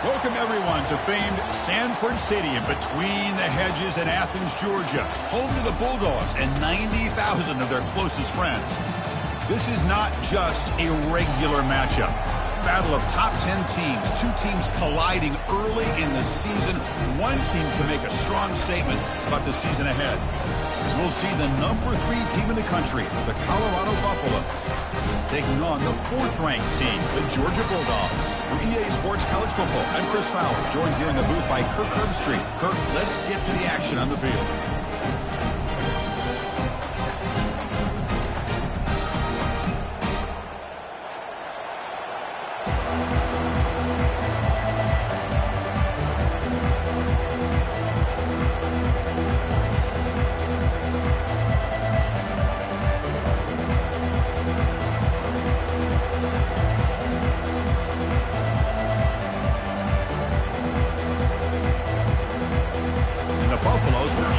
Welcome, everyone, to famed Sanford Stadium between the hedges in Athens, Georgia, home to the Bulldogs and 90,000 of their closest friends. This is not just a regular matchup. Battle of top 10 teams, two teams colliding early in the season. One team can make a strong statement about the season ahead, as we'll see the #3 team in the country, the Colorado Buffaloes, taking on the 4th-ranked team, the Georgia Bulldogs. For EA Sports College Football, I'm Chris Fowler, joined here in the booth by Kirk Herbstreit. Kirk, let's get to the action on the field.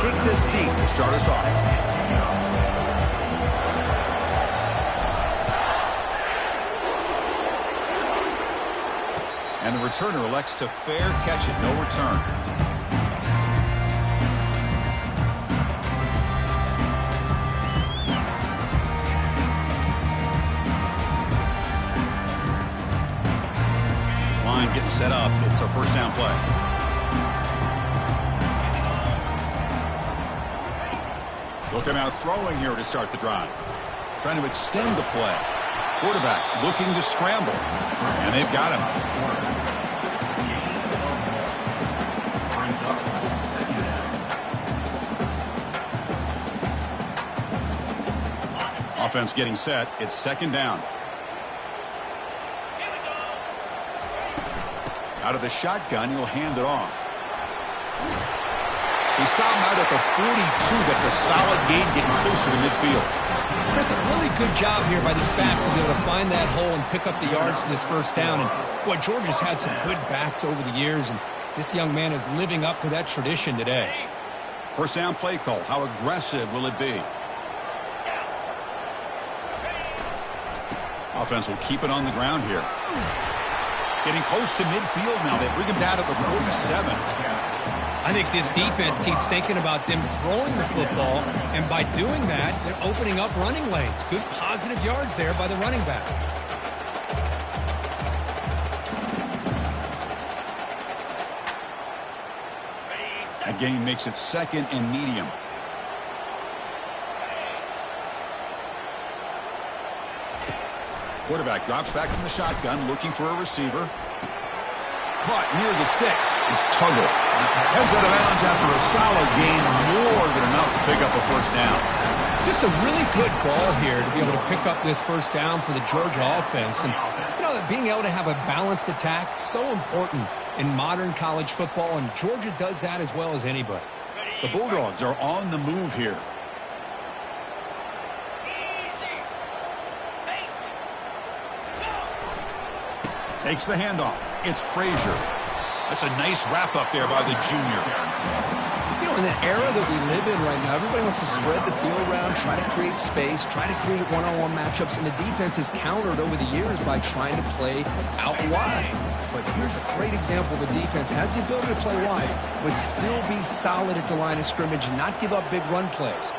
Kick this deep to start us off. And the returner elects to fair catch it, no return. This line getting set up. It's a first down play. Looking out throwing here to start the drive. Trying to extend the play. Quarterback looking to scramble. And they've got him. Offense getting set. It's second down. Out of the shotgun, he'll hand it off. He stopped him out at the 42. That's a solid gain, getting closer to midfield. Chris, a really good job here by this back to be able to find that hole and pick up the yards for this first down. And, boy, Georgia's had some good backs over the years, and this young man is living up to that tradition today. First down play call. How aggressive will it be? Offense will keep it on the ground here. Getting close to midfield now. They bring him down at the 47. I think this defense keeps thinking about them throwing the football, and by doing that, they're opening up running lanes. Good positive yards there by the running back. That gain makes it second and medium. Quarterback drops back from the shotgun, looking for a receiver. Caught near the sticks. It's Tuggle. Heads out of bounds after a solid gain, more than enough to pick up a first down. Just a really good ball here to be able to pick up this first down for the Georgia offense. And, you know, being able to have a balanced attack, so important in modern college football, and Georgia does that as well as anybody. The Bulldogs are on the move here. Takes the handoff. It's Frazier. That's a nice wrap up there by the junior. You know, in the era that we live in right now, everybody wants to spread the field around, try to create space, try to create one-on-one matchups, and the defense has countered over the years by trying to play out wide. But here's a great example. The defense has the ability to play wide, but still be solid at the line of scrimmage and not give up big run plays.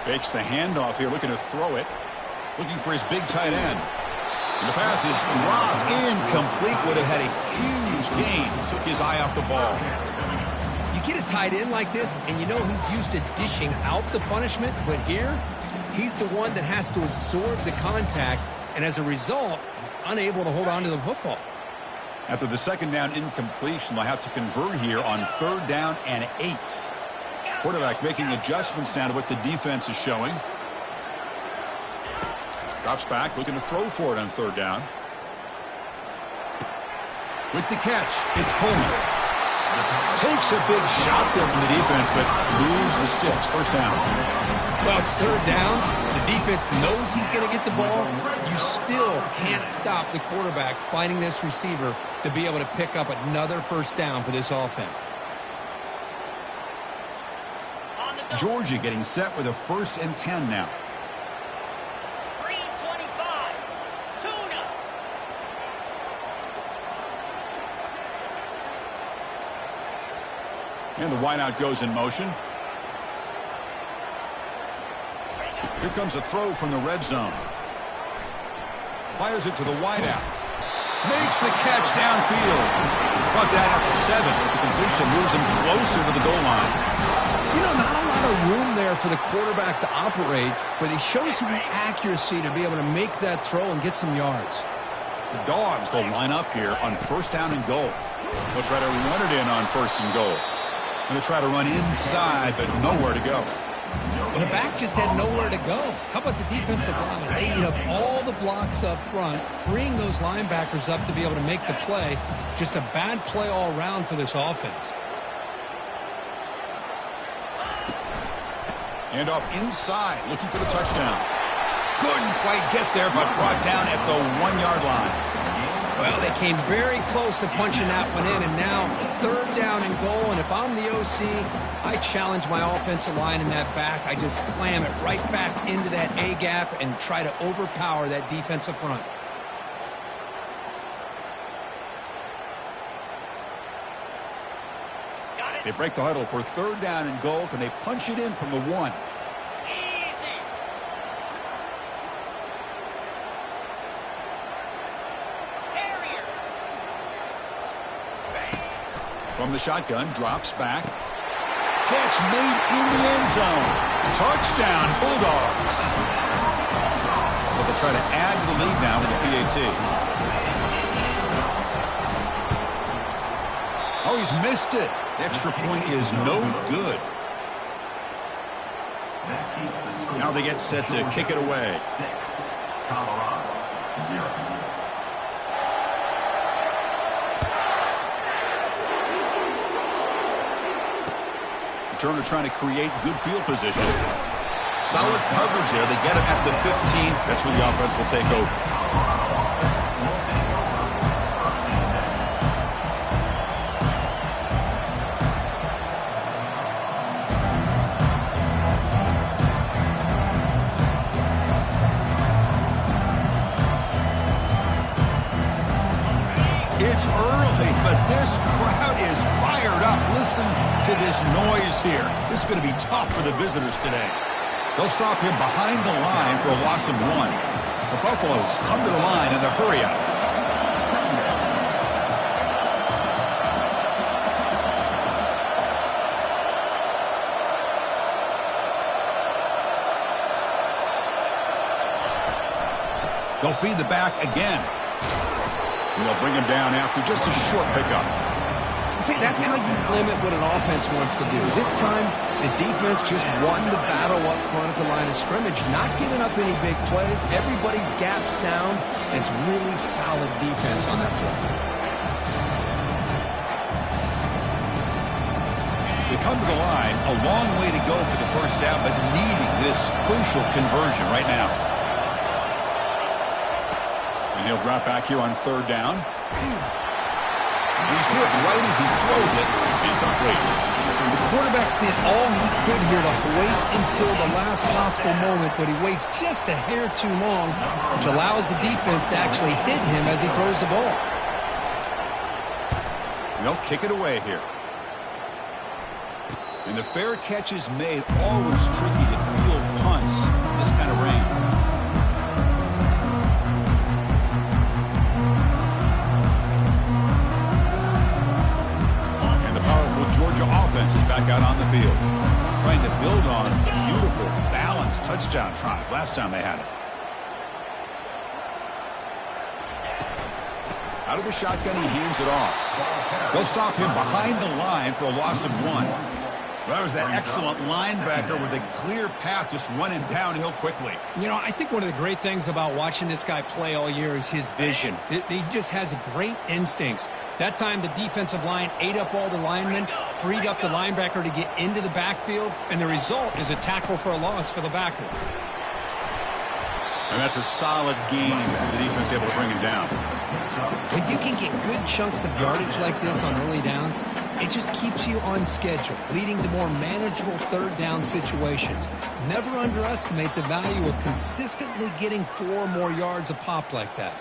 Fakes the handoff here, looking to throw it. Looking for his big tight end. And the pass is dropped incomplete. Would have had a huge gain. Took his eye off the ball. You get a tight end like this, and you know he's used to dishing out the punishment, but here, he's the one that has to absorb the contact, and as a result, he's unable to hold on to the football. After the second down incompletion, they'll have to convert here on 3rd down and 8. Quarterback making adjustments down to what the defense is showing. Drops back, looking to throw for it on 3rd down. With the catch, it's Coleman. Takes a big shot there from the defense, but moves the sticks. First down. Well, it's 3rd down. The defense knows he's going to get the ball. You still can't stop the quarterback finding this receiver to be able to pick up another first down for this offense. Georgia getting set with a 1st and 10 now. And the wideout goes in motion. Here comes a throw from the red zone. Fires it to the wideout. Makes the catch downfield. Brought that at the 7. The completion moves him closer to the goal line. You know, not a lot of room there for the quarterback to operate, but he shows the accuracy to be able to make that throw and get some yards. The Dogs, they'll line up here on first down and goal. They'll try to run it in on first and goal. And they'll try to run inside, but nowhere to go. Well, the back just had nowhere to go. How about the defensive line? They eat up all the blocks up front, freeing those linebackers up to be able to make the play. Just a bad play all around for this offense. And off inside, looking for the touchdown. Couldn't quite get there, but brought down at the 1-yard line. Well, they came very close to punching that one in, and now third down and goal. And if I'm the OC, I challenge my offensive line in that back. I just slam it right back into that A-gap and try to overpower that defensive front. They break the huddle for third down and goal. Can they punch it in from the 1? From the shotgun, drops back. Catch made in the end zone. Touchdown, Bulldogs. But they'll try to add to the lead now with the PAT. Oh, he's missed it. The extra point is no good. Now they get set to kick it away. 6, Colorado, 0. Turner trying to create good field position. Solid coverage there. They get him at the 15. That's where the offense will take over. It's early, but this crowd is fired up. Listen to this noise here. This is going to be tough for the visitors today. They'll stop him behind the line for a loss of 1. The Buffaloes come to the line in the hurry up. They'll feed the back again. And they'll bring him down after just a short pickup. See, that's how you limit what an offense wants to do. This time, the defense just won the battle up front at the line of scrimmage, not giving up any big plays. Everybody's gap sound, and it's really solid defense on that play. They come to the line, a long way to go for the first down, but needing this crucial conversion right now. And he'll drop back here on third down. He's hit right as he throws it. Incomplete. The quarterback did all he could here to wait until the last possible moment, but he waits just a hair too long, which allows the defense to actually hit him as he throws the ball. They'll kick it away here. And the fair catch is made. Always tricky to field punts in this kind of rain. Georgia offense is back out on the field, trying to build on the beautiful, balanced touchdown drive last time they had it. Out of the shotgun, he hands it off. They'll stop him behind the line for a loss of 1. That was that excellent linebacker with a clear path just running downhill quickly. You know, I think one of the great things about watching this guy play all year is his vision. He just has great instincts. That time, the defensive line ate up all the linemen, freed up the linebacker to get into the backfield, and the result is a tackle for a loss for the backer. And that's a solid game. The defense able to bring him down. When you can get good chunks of yardage like this on early downs, it just keeps you on schedule, leading to more manageable third down situations. Never underestimate the value of consistently getting 4 more yards a pop like that.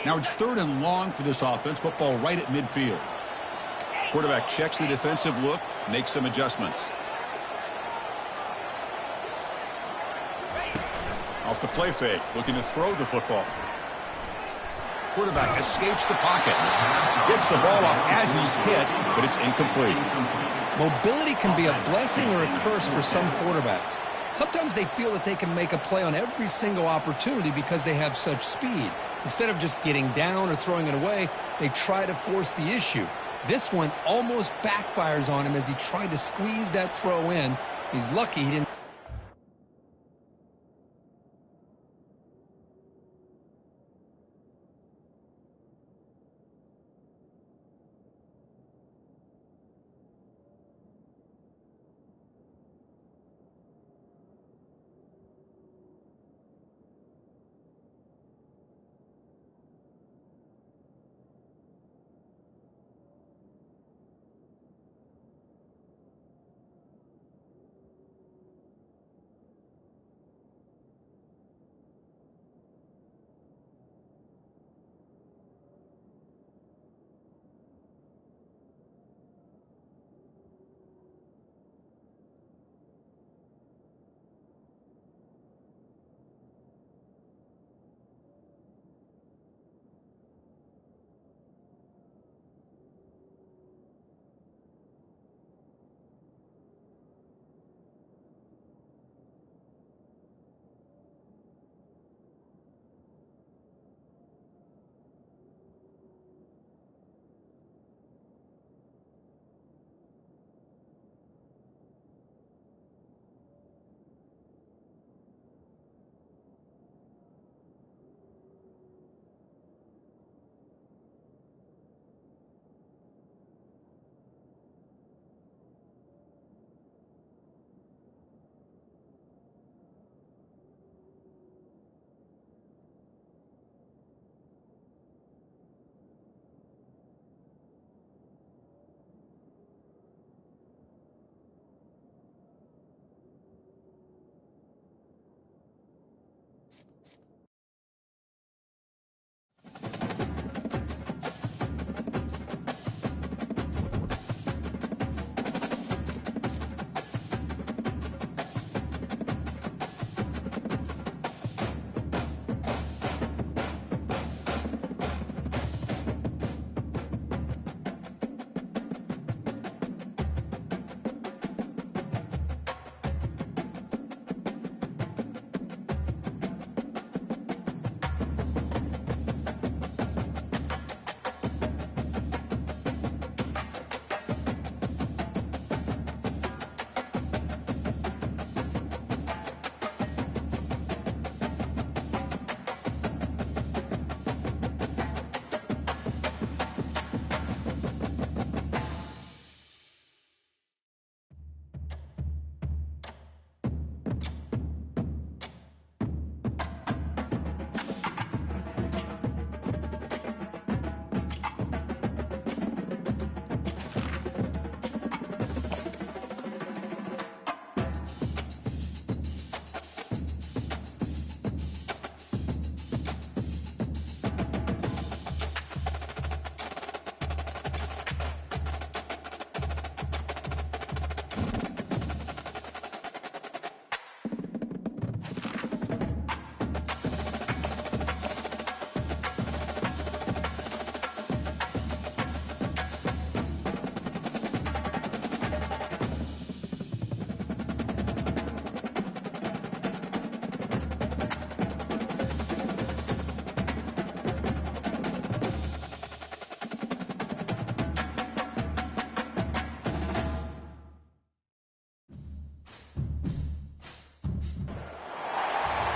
Now it's 3rd and long for this offense. Football right at midfield. Quarterback checks the defensive look, makes some adjustments. Off the play fake, looking to throw the football. Quarterback escapes the pocket. Gets the ball off as he's hit, but it's incomplete. Mobility can be a blessing or a curse for some quarterbacks. Sometimes they feel that they can make a play on every single opportunity because they have such speed. Instead of just getting down or throwing it away, they try to force the issue. This one almost backfires on him as he tried to squeeze that throw in. He's lucky he didn't.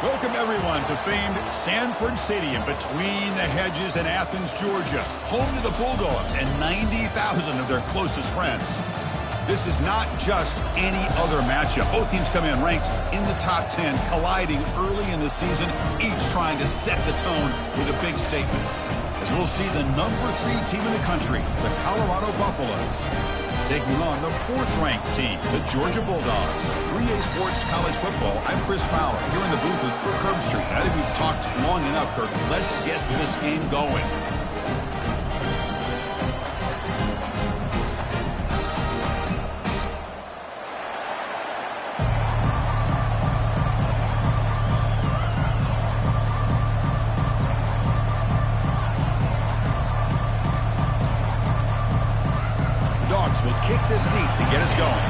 Welcome, everyone, to famed Sanford Stadium between the hedges in Athens, Georgia, home to the Bulldogs and 90,000 of their closest friends. This is not just any other matchup. Both teams come in ranked in the top 10, colliding early in the season, each trying to set the tone with a big statement. As we'll see the number 3 team in the country, the Colorado Buffaloes, taking on the 4th-ranked team, the Georgia Bulldogs. 3A Sports College Football, I'm Chris Fowler, here in the booth with Kirk Herbstreit. I think we've talked long enough, Kirk. Let's get this game going. Will kick this deep to get us going.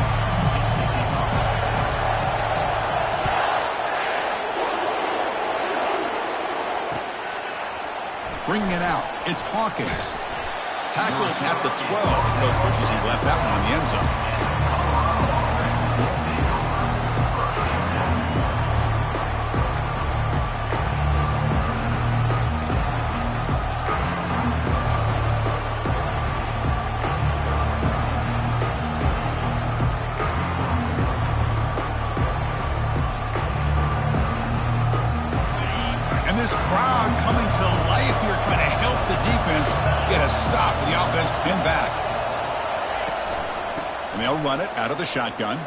Bringing it out, it's Hawkins. Tackled at the 12. The coach wishes he left that one in the end zone. This crowd coming to life here, trying to help the defense get a stop with the offense pinned back. And they'll run it out of the shotgun.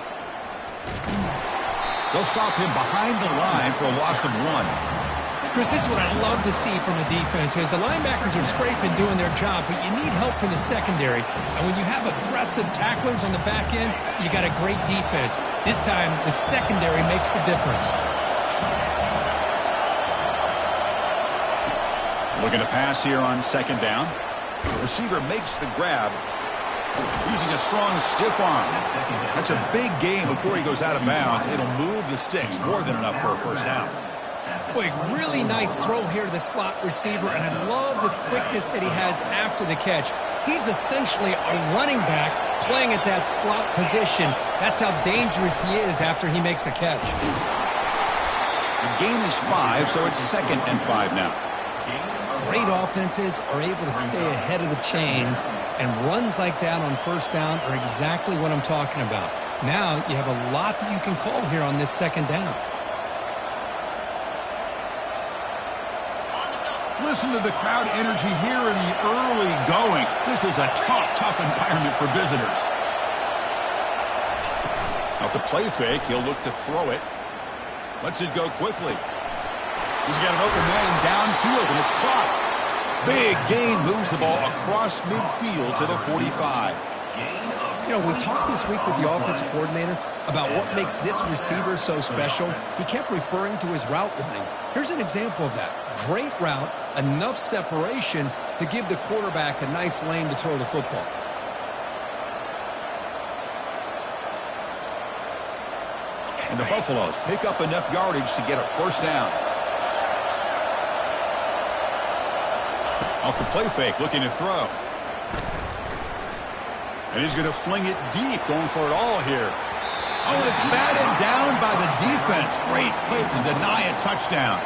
They'll stop him behind the line for a loss of 1. Chris, this is what I love to see from a defense, is the linebackers are scraping, doing their job, but you need help from the secondary. And when you have aggressive tacklers on the back end, you got a great defense. This time, the secondary makes the difference. Looking to pass here on 2nd down. The receiver makes the grab, using a strong stiff arm. That's a big gain before he goes out of bounds. It'll move the sticks, more than enough for a first down. Boy, really nice throw here to the slot receiver, and I love the quickness that he has after the catch. He's essentially a running back playing at that slot position. That's how dangerous he is after he makes a catch. The gain is 5, so it's 2nd and 5 now. Great offenses are able to stay ahead of the chains, and runs like that on first down are exactly what I'm talking about. Now you have a lot that you can call here on this 2nd down. Listen to the crowd energy here in the early going. This is a tough environment for visitors. Off the play fake, he'll look to throw it. Lets it go quickly. He's got an open man downfield, and it's caught. Big gain, moves the ball across midfield to the 45. You know, we talked this week with the offensive coordinator about what makes this receiver so special. He kept referring to his route running. Here's an example of that. Great route, enough separation to give the quarterback a nice lane to throw the football. And the Buffaloes pick up enough yardage to get a first down. Off the play fake, looking to throw. And he's going to fling it deep, going for it all here. Oh, and it's batted down by the defense. Great play to deny a touchdown.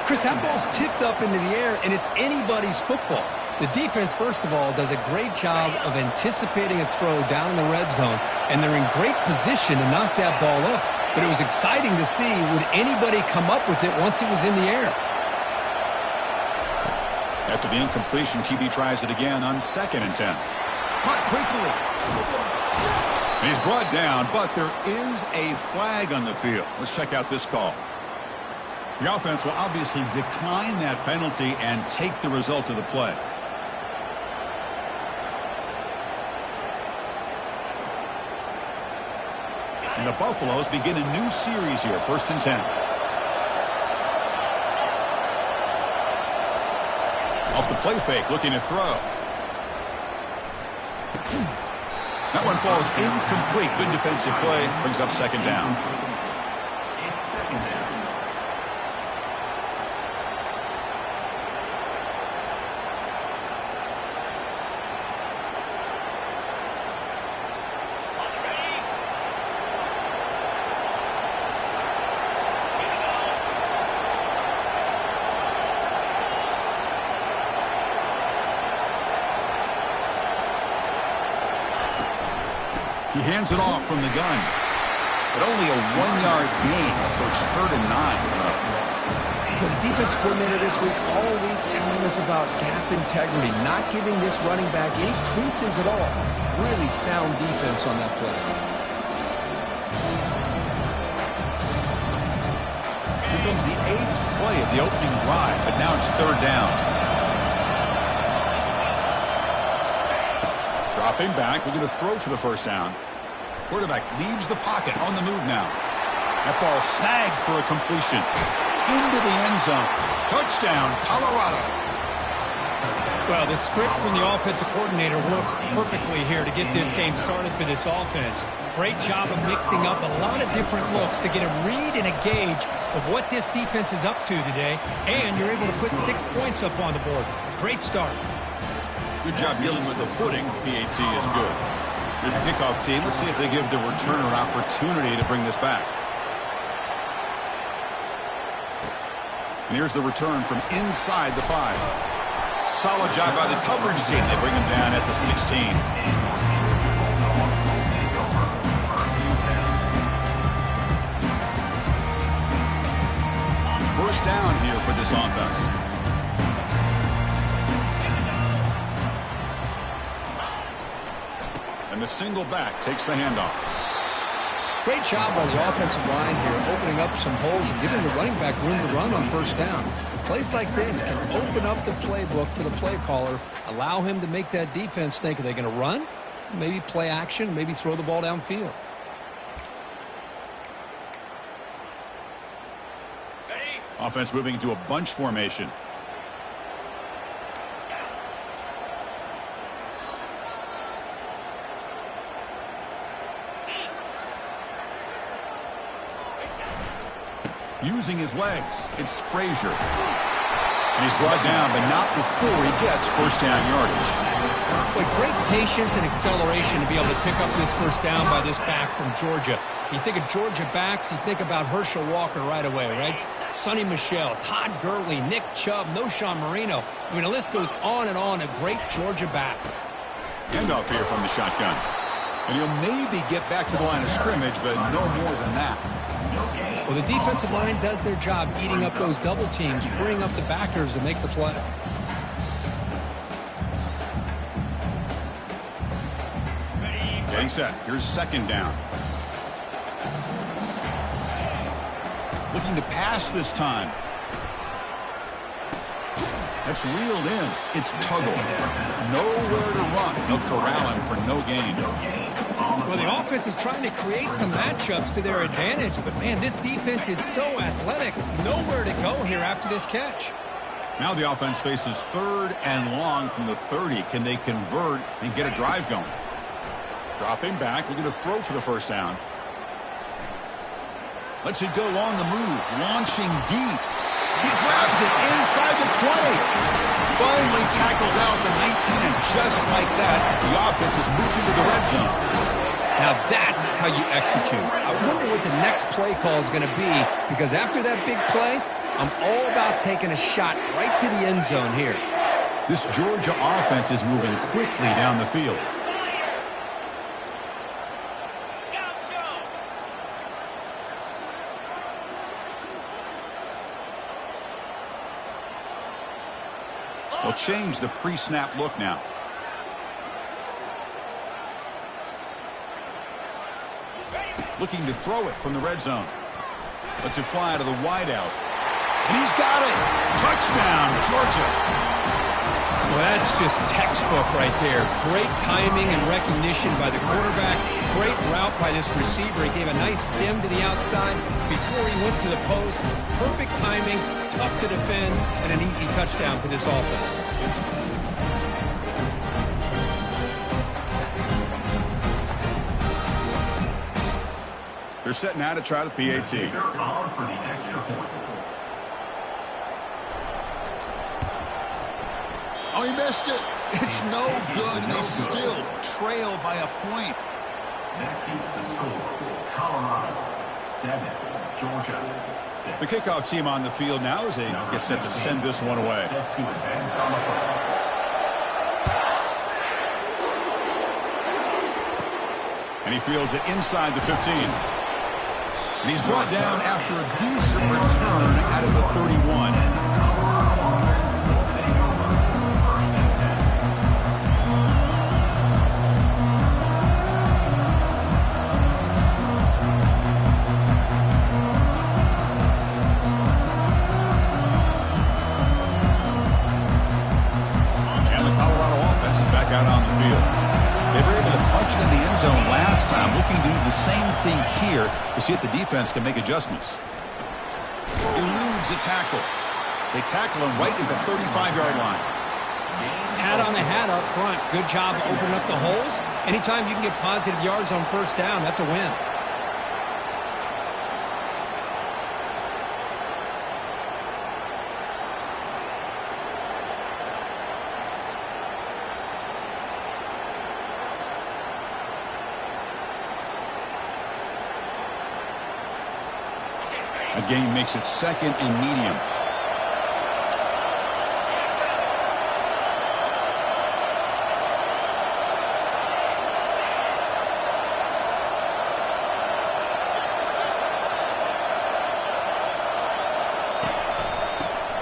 Chris, that ball's tipped up into the air, and it's anybody's football. The defense, first of all, does a great job of anticipating a throw down in the red zone, and they're in great position to knock that ball up. But it was exciting to see, would anybody come up with it once it was in the air? After the incompletion, QB tries it again on 2nd and 10. Caught quickly. And he's brought down, but there is a flag on the field. Let's check out this call. The offense will obviously decline that penalty and take the result of the play. And the Buffaloes begin a new series here, 1st and 10. Off the play fake, looking to throw. That one falls incomplete. Good defensive play. Brings up 2nd down. He hands it off from the gun, but only a 1-yard gain, so it's 3rd and 9. The defense coordinator this week all week telling us about gap integrity, not giving this running back any creases at all. Really sound defense on that play. Here comes the 8th play of the opening drive, but now it's 3rd down. Dropping back, looking to throw for the 1st down. Quarterback leaves the pocket on the move now. That ball snagged for a completion. Into the end zone. Touchdown, Colorado. Well, the script from the offensive coordinator works perfectly here to get this game started for this offense. Great job of mixing up a lot of different looks to get a read and a gauge of what this defense is up to today, and you're able to put 6 points up on the board. Great start. Good job dealing with the footing. PAT is good. Here's the kickoff team. Let's see if they give the returner an opportunity to bring this back. And here's the return from inside the 5. Solid job by the coverage team. They bring him down at the 16. First down here for this offense. And the single back takes the handoff. Great job by the offensive line here, opening up some holes and giving the running back room to run on 1st down. Plays like this can open up the playbook for the play caller, allow him to make that defense think, are they going to run? Maybe play action, maybe throw the ball downfield. Offense moving into a bunch formation. Using his legs, it's Frazier. And he's brought down, but not before he gets 1st down yardage. With great patience and acceleration to be able to pick up this 1st down by this back from Georgia. You think of Georgia backs, you think about Herschel Walker right away, right? Sonny Michel, Todd Gurley, Nick Chubb, Noshawn Marino. I mean, the list goes on and on of great Georgia backs. Handoff here from the shotgun. And he'll maybe get back to the line of scrimmage, but no more than that. Well, the defensive line does their job eating up those double teams, freeing up the backers to make the play. Getting set. Here's 2nd down. Looking to pass this time. That's reeled in. It's Tuggle. Nowhere to run. They'll corral him for no gain. Well, the offense is trying to create some matchups to their advantage, but, man, this defense is so athletic. Nowhere to go here after this catch. Now the offense faces 3rd and long from the 30. Can they convert and get a drive going? Dropping back, looking to throw for the 1st down. Lets it go on the move, launching deep. He grabs it inside the 20. Finally tackled out at the 19, and just like that, the offense is moving to the red zone. Now that's how you execute. I wonder what the next play call is going to be, because after that big play, I'm all about taking a shot right to the end zone here. This Georgia offense is moving quickly down the field. They'll change the pre-snap look now. Looking to throw it from the red zone. Lets it fly out of the wideout. And he's got it. Touchdown, Georgia. Well, that's just textbook right there. Great timing and recognition by the quarterback. Great route by this receiver. He gave a nice stem to the outside before he went to the post. Perfect timing, tough to defend, and an easy touchdown for this offense. They're setting out to try the PAT. Oh, he missed it. It's no good. They still trail by a point. That keeps the score. Colorado 7, Georgia 6. The kickoff team on the field now as they get set to send this one away. Set to advance on the play. And he fields it inside the 15. And he's brought down after a decent return out of the 31. Out on the field. They were able to punch it in the end zone last time, looking to do the same thing here to see if the defense can make adjustments. Eludes a tackle. They tackle him right at the 35-yard line. Hat on a hat up front. Good job opening up the holes. Anytime you can get positive yards on first down, that's a win. A gain makes it second and medium.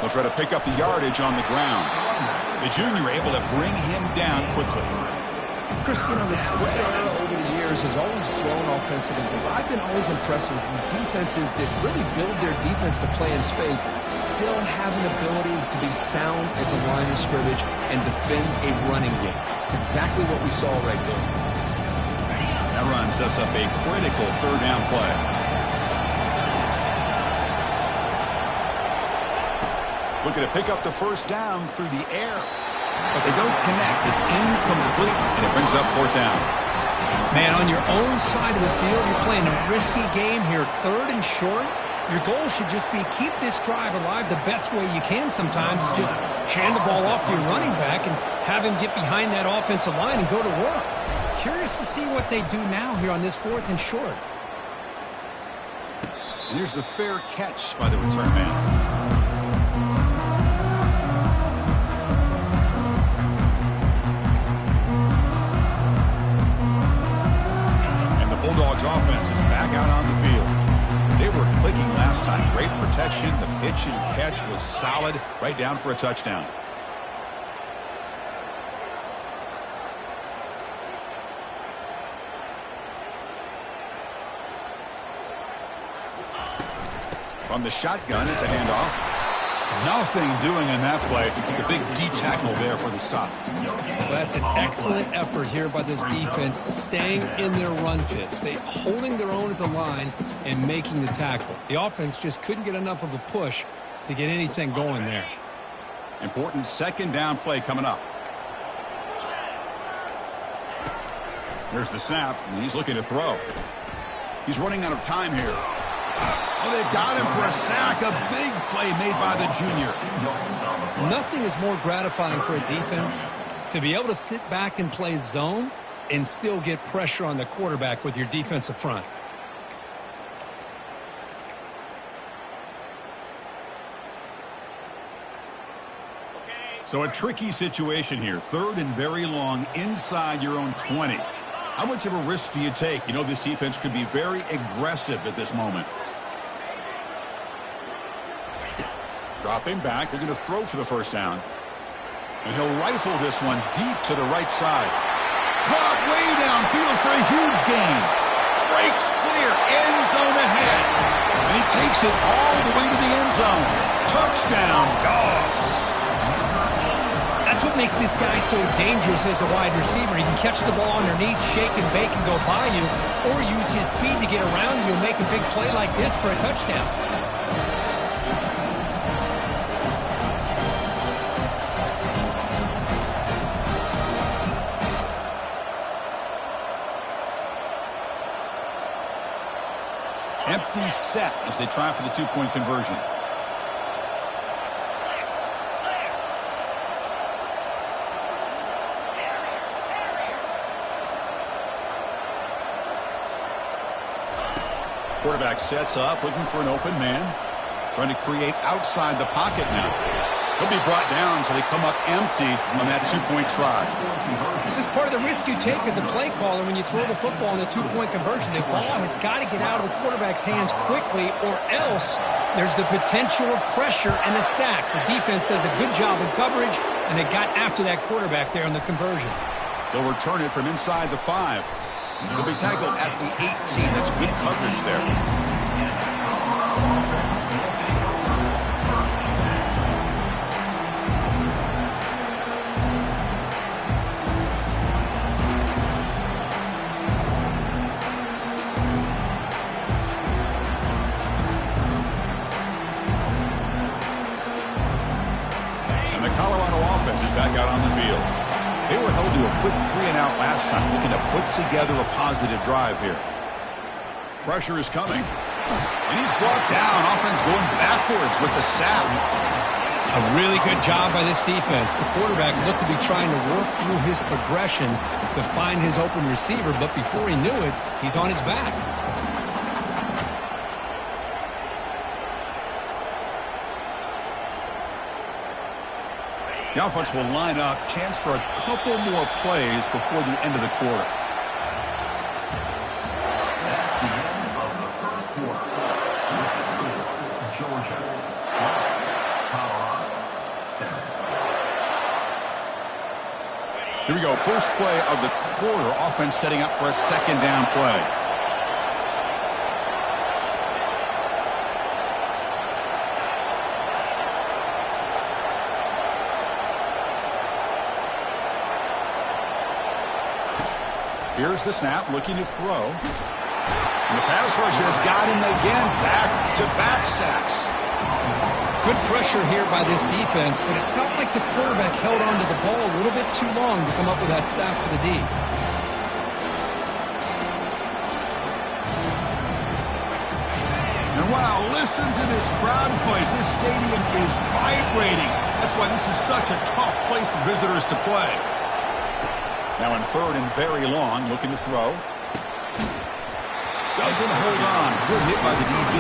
They'll try to pick up the yardage on the ground. The junior able to bring him down quickly. Chris, you know, the spread era over the years has always grown offensively, but I've been always impressed with defenses that really build their defense to play in space, still have an ability to be sound at the line of scrimmage and defend a running game. It's exactly what we saw right there. That run sets up a critical third down play. Looking to pick up the first down through the air. But they don't connect. It's incomplete, and it brings up fourth down. Man, on your own side of the field, you're playing a risky game here. Third and short. Your goal should just be keep this drive alive the best way you can sometimes. Is just hand the ball off to your running back and have him get behind that offensive line and go to work. Curious to see what they do now here on this fourth and short. And here's the fair catch by the return man. Bulldogs offense is back out on the field. They were clicking last time. Great protection. The pitch and catch was solid. Right down for a touchdown. From the shotgun, it's a handoff. Nothing doing in that play. The big D tackle there for the stop. Well, that's an excellent effort here by this defense, staying in their run fits. They holding their own at the line and making the tackle. The offense just couldn't get enough of a push to get anything going there. Important second down play coming up. Here's the snap, and he's looking to throw. He's running out of time here. Oh, they've got him for a sack. A big play made by the junior. Nothing is more gratifying for a defense to be able to sit back and play zone and still get pressure on the quarterback with your defensive front. So a tricky situation here. Third and very long inside your own 20. How much of a risk do you take? You know this defense could be very aggressive at this moment. Dropping back, they're going to throw for the first down. And he'll rifle this one deep to the right side. Caught way downfield for a huge gain. Breaks clear, end zone ahead. And he takes it all the way to the end zone. Touchdown, Dogs. That's what makes this guy so dangerous as a wide receiver. He can catch the ball underneath, shake and bake and go by you, or use his speed to get around you and make a big play like this for a touchdown. Empty set as they try for the two-point conversion. Quarterback sets up, looking for an open man. Trying to create outside the pocket now. He'll be brought down so they come up empty on that two-point try. This is part of the risk you take as a play caller when you throw the football in a two-point conversion. The ball has got to get out of the quarterback's hands quickly, or else there's the potential of pressure and a sack. The defense does a good job of coverage, and they got after that quarterback there on the conversion. They'll return it from inside the 5. They'll be tackled at the 18. That's good coverage there. Back out on the field. They were held to a quick 3-and-out last time, looking to put together a positive drive here. Pressure is coming. And he's brought down. Offense going backwards with the sack. A really good job by this defense. The quarterback looked to be trying to work through his progressions to find his open receiver, but before he knew it, he's on his back. The offense will line up. Chance for a couple more plays before the end of the quarter. That's the end of the first quarter. With the score, Georgia 12, Colorado 7. Here we go. First play of the quarter. Offense setting up for a second down play. Here's the snap, looking to throw. And the pass rush has got him again. Back-to-back sacks. Good pressure here by this defense, but it felt like the quarterback held on to the ball a little bit too long to come up with that sack for the D. And wow, listen to this crowd noise. This stadium is vibrating. That's why this is such a tough place for visitors to play. Now in third and very long, looking to throw. Doesn't hold on. Good hit by the DB.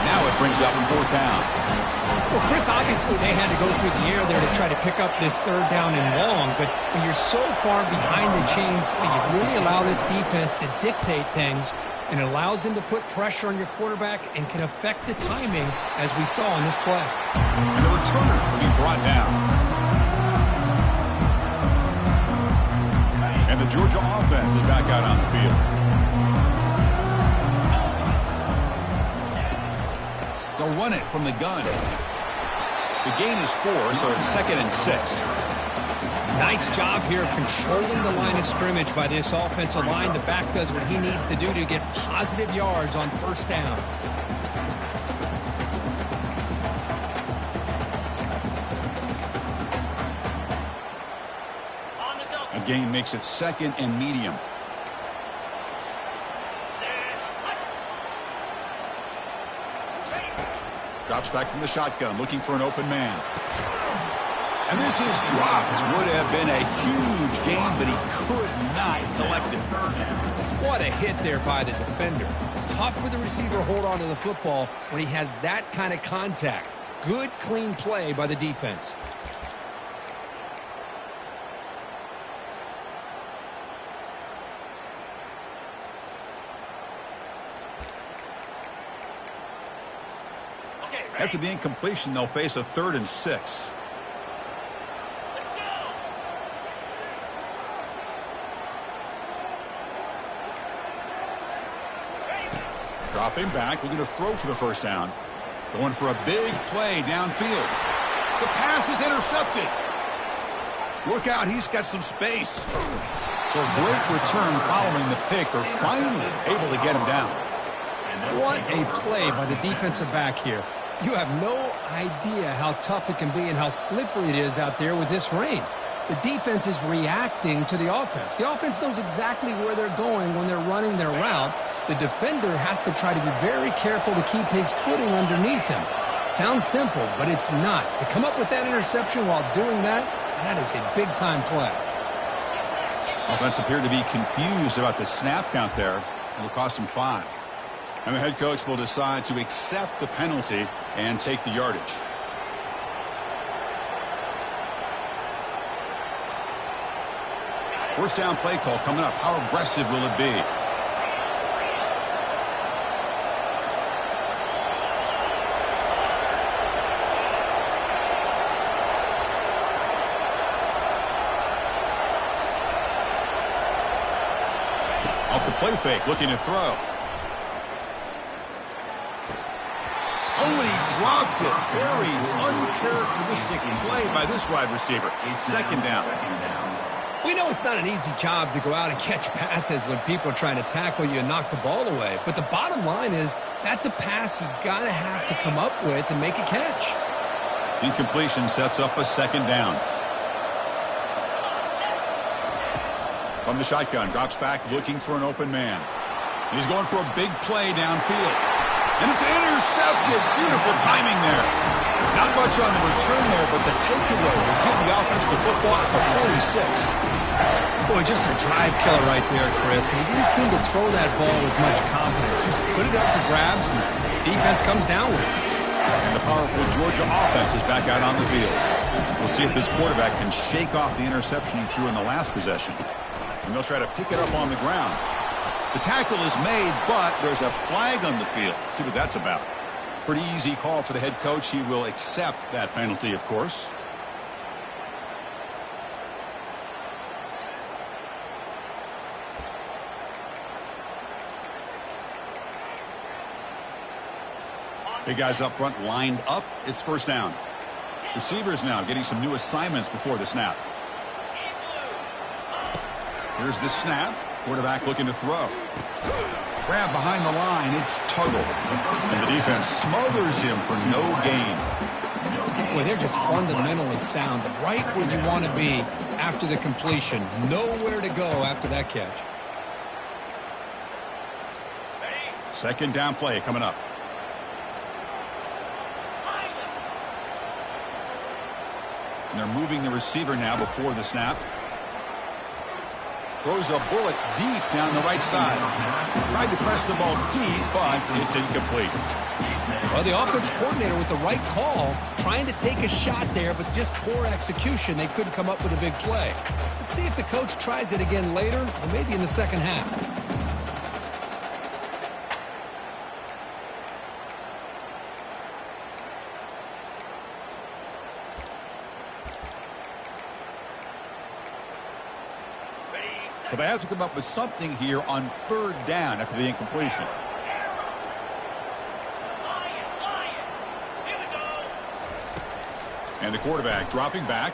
Now it brings up fourth down. Well, Chris, obviously they had to go through the air there to try to pick up this third down and long, but when you're so far behind the chains, boy, you really allow this defense to dictate things, and it allows them to put pressure on your quarterback and can affect the timing, as we saw in this play. And the returner will be brought down. And the Georgia offense is back out on the field. They'll run it from the gun. The gain is 4, so it's 2nd and 6. Nice job here of controlling the line of scrimmage by this offensive line. The back does what he needs to do to get positive yards on first down. A gain makes it 2nd and medium. Drops back from the shotgun, looking for an open man. And this is dropped. Would have been a huge gain, but he could not collect it. What a hit there by the defender. Tough for the receiver to hold on to the football when he has that kind of contact. Good, clean play by the defense. After the incompletion, they'll face a 3rd and 6. Dropping back, looking to throw for the first down. Going for a big play downfield. The pass is intercepted. Look out, he's got some space. So a great return following the pick. They're finally able to get him down. What a play by the defensive back here. You have no idea how tough it can be and how slippery it is out there with this rain. The defense is reacting to the offense. The offense knows exactly where they're going when they're running their route. The defender has to try to be very careful to keep his footing underneath him. Sounds simple, but it's not. To come up with that interception while doing that, that is a big-time play. Offense appeared to be confused about the snap count there. It'll cost him 5. And the head coach will decide to accept the penalty and take the yardage. First down play call coming up. How aggressive will it be? Off the play fake, looking to throw. Oh, and he dropped it. Very uncharacteristic play by this wide receiver. Second down. We know it's not an easy job to go out and catch passes when people are trying to tackle you and knock the ball away. But the bottom line is that's a pass you got to have to come up with and make a catch. Incompletion sets up a second down. From the shotgun, drops back looking for an open man. He's going for a big play downfield. And it's intercepted. Beautiful timing there. Not much on the return there, but the takeaway will give the offense the football at the 46. Boy, just a drive killer right there, Chris. And he didn't seem to throw that ball with much confidence. Just put it up for grabs, and defense comes down with it. And the powerful Georgia offense is back out on the field. We'll see if this quarterback can shake off the interception he threw in the last possession. And they'll try to pick it up on the ground. The tackle is made, but there's a flag on the field. Let's see what that's about. Pretty easy call for the head coach. He will accept that penalty, of course. Big guys up front lined up. It's first down. Receivers now getting some new assignments before the snap. Here's the snap. Quarterback looking to throw. Grab behind the line. It's Tuggle. And the defense smothers him for no gain. Boy, they're just fundamentally sound. Right where you want to be after the completion. Nowhere to go after that catch. Second down play coming up. And they're moving the receiver now before the snap. Throws a bullet deep down the right side. Tried to press the ball deep, but it's incomplete. Well, the offense coordinator with the right call, trying to take a shot there, but just poor execution. They couldn't come up with a big play. Let's see if the coach tries it again later, or maybe in the second half. So they have to come up with something here on third down after the incompletion. And the quarterback dropping back.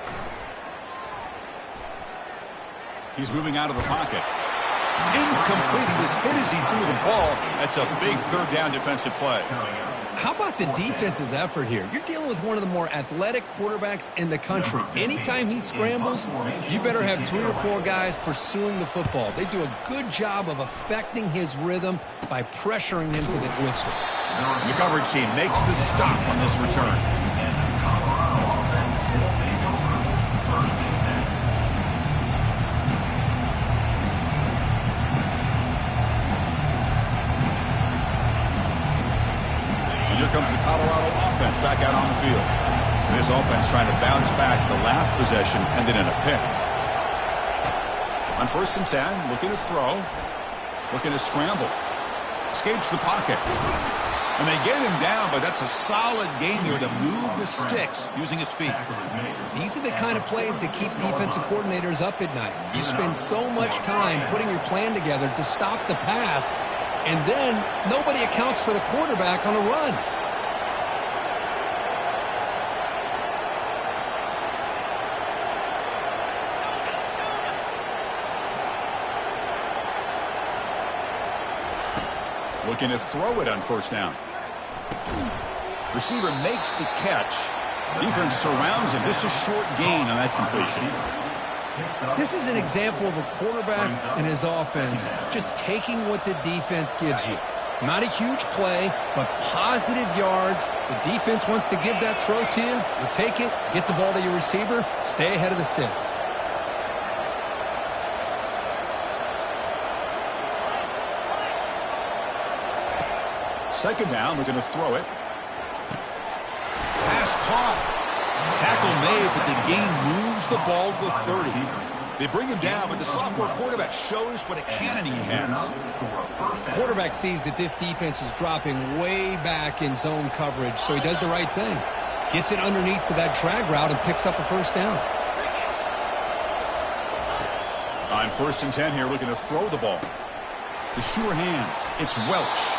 He's moving out of the pocket. Incomplete. He was hit as he threw the ball. That's a big third down defensive play. How about the defense's effort here? You're dealing with one of the more athletic quarterbacks in the country. Anytime he scrambles, you better have 3 or 4 guys pursuing the football. They do a good job of affecting his rhythm by pressuring him to the whistle. The coverage team makes the stop on this return. Here comes the Colorado offense back out on the field. And this offense trying to bounce back the last possession, ended in a pick. On 1st and 10, looking to throw, looking to scramble. Escapes the pocket. And they get him down, but that's a solid gain there to move the sticks using his feet. These are the kind of plays that keep defensive coordinators up at night. You spend so much time putting your plan together to stop the pass, and then nobody accounts for the quarterback on a run. Looking to throw it on 1st down. Receiver makes the catch. Defense surrounds him. Just a short gain on that completion. This is an example of a quarterback and his offense just taking what the defense gives you. Not a huge play, but positive yards. The defense wants to give that throw to you. You take it, get the ball to your receiver, stay ahead of the sticks. Second down, we're going to throw it. Pass caught. Tackle made, but the gain moves the ball to the 30. They bring him down, but the sophomore quarterback shows what a cannon he has. Quarterback sees that this defense is dropping way back in zone coverage, so he does the right thing. Gets it underneath to that drag route and picks up a first down. On 1st and 10 here, looking to throw the ball. The sure hands. It's Welch.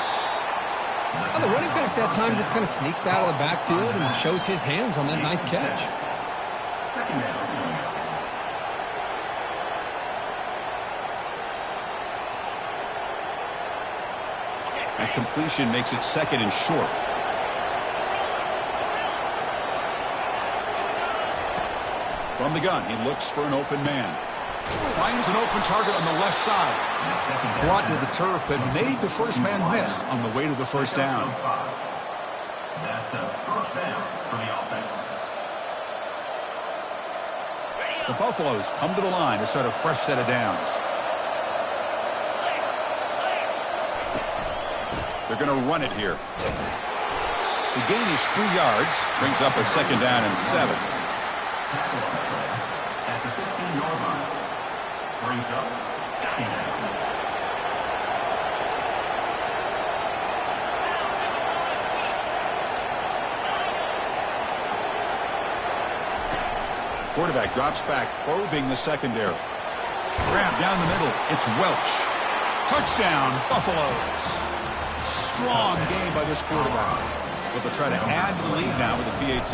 Well, the running back that time just kind of sneaks out of the backfield and shows his hands on that nice catch. Second down. That completion makes it 2nd and short. From the gun, he looks for an open man. Finds an open target on the left side. Brought to the turf, but made the first man miss on the way to the first down. That's a first down for the offense. The Buffaloes come to the line to start a fresh set of downs. They're going to run it here. The gain is 3 yards, brings up a 2nd down and 7. Tackle on the play at the 15-yard line. Brings up 2nd down. Quarterback drops back, probing the secondary. Grab down the middle. It's Welch. Touchdown, Buffaloes. Strong game by this quarterback. But they'll try to add to the lead now with the PAT.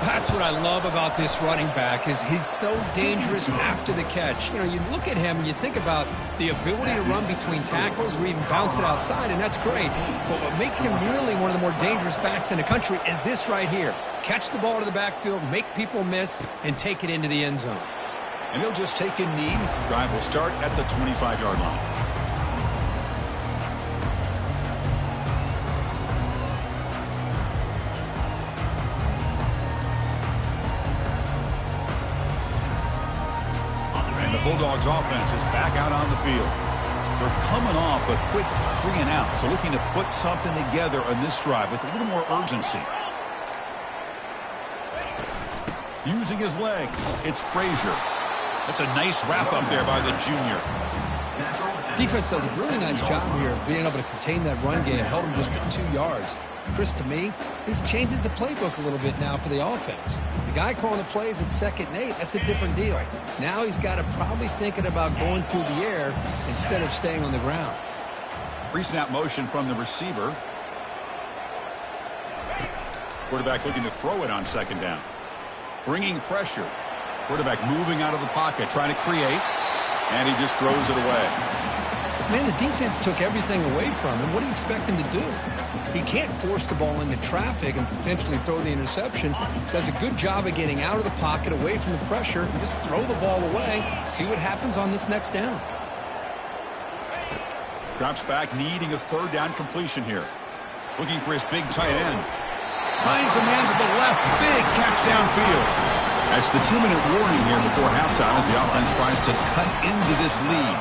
That's what I love about this running back is he's so dangerous after the catch. You know, you look at him and you think about the ability to run between tackles or even bounce it outside, and that's great. But what makes him really one of the more dangerous backs in the country is this right here. Catch the ball to the backfield, make people miss, and take it into the end zone. And he'll just take a knee. Drive will start at the 25-yard line. Bulldogs offense is back out on the field. They're coming off a quick 3-and-out, so looking to put something together on this drive with a little more urgency. Using his legs, it's Frazier. That's a nice wrap up there by the junior. Defense does a really nice job here of being able to contain that run game, held him just at 2 yards. Chris, to me, this changes the playbook a little bit now for the offense. The guy calling the plays at 2nd and 8, that's a different deal. Now he's got to probably thinking about going through the air instead of staying on the ground. Pre-snap motion from the receiver. Quarterback looking to throw it on 2nd down. Bringing pressure. Quarterback moving out of the pocket, trying to create, and he just throws it away. Man, the defense took everything away from him. What do you expect him to do? He can't force the ball into traffic and potentially throw the interception. Does a good job of getting out of the pocket, away from the pressure, and just throw the ball away. See what happens on this next down. Drops back, needing a 3rd down completion here. Looking for his big tight end. Finds a man to the left. Big catch downfield. That's the 2-minute warning here before halftime as the offense tries to cut into this lead.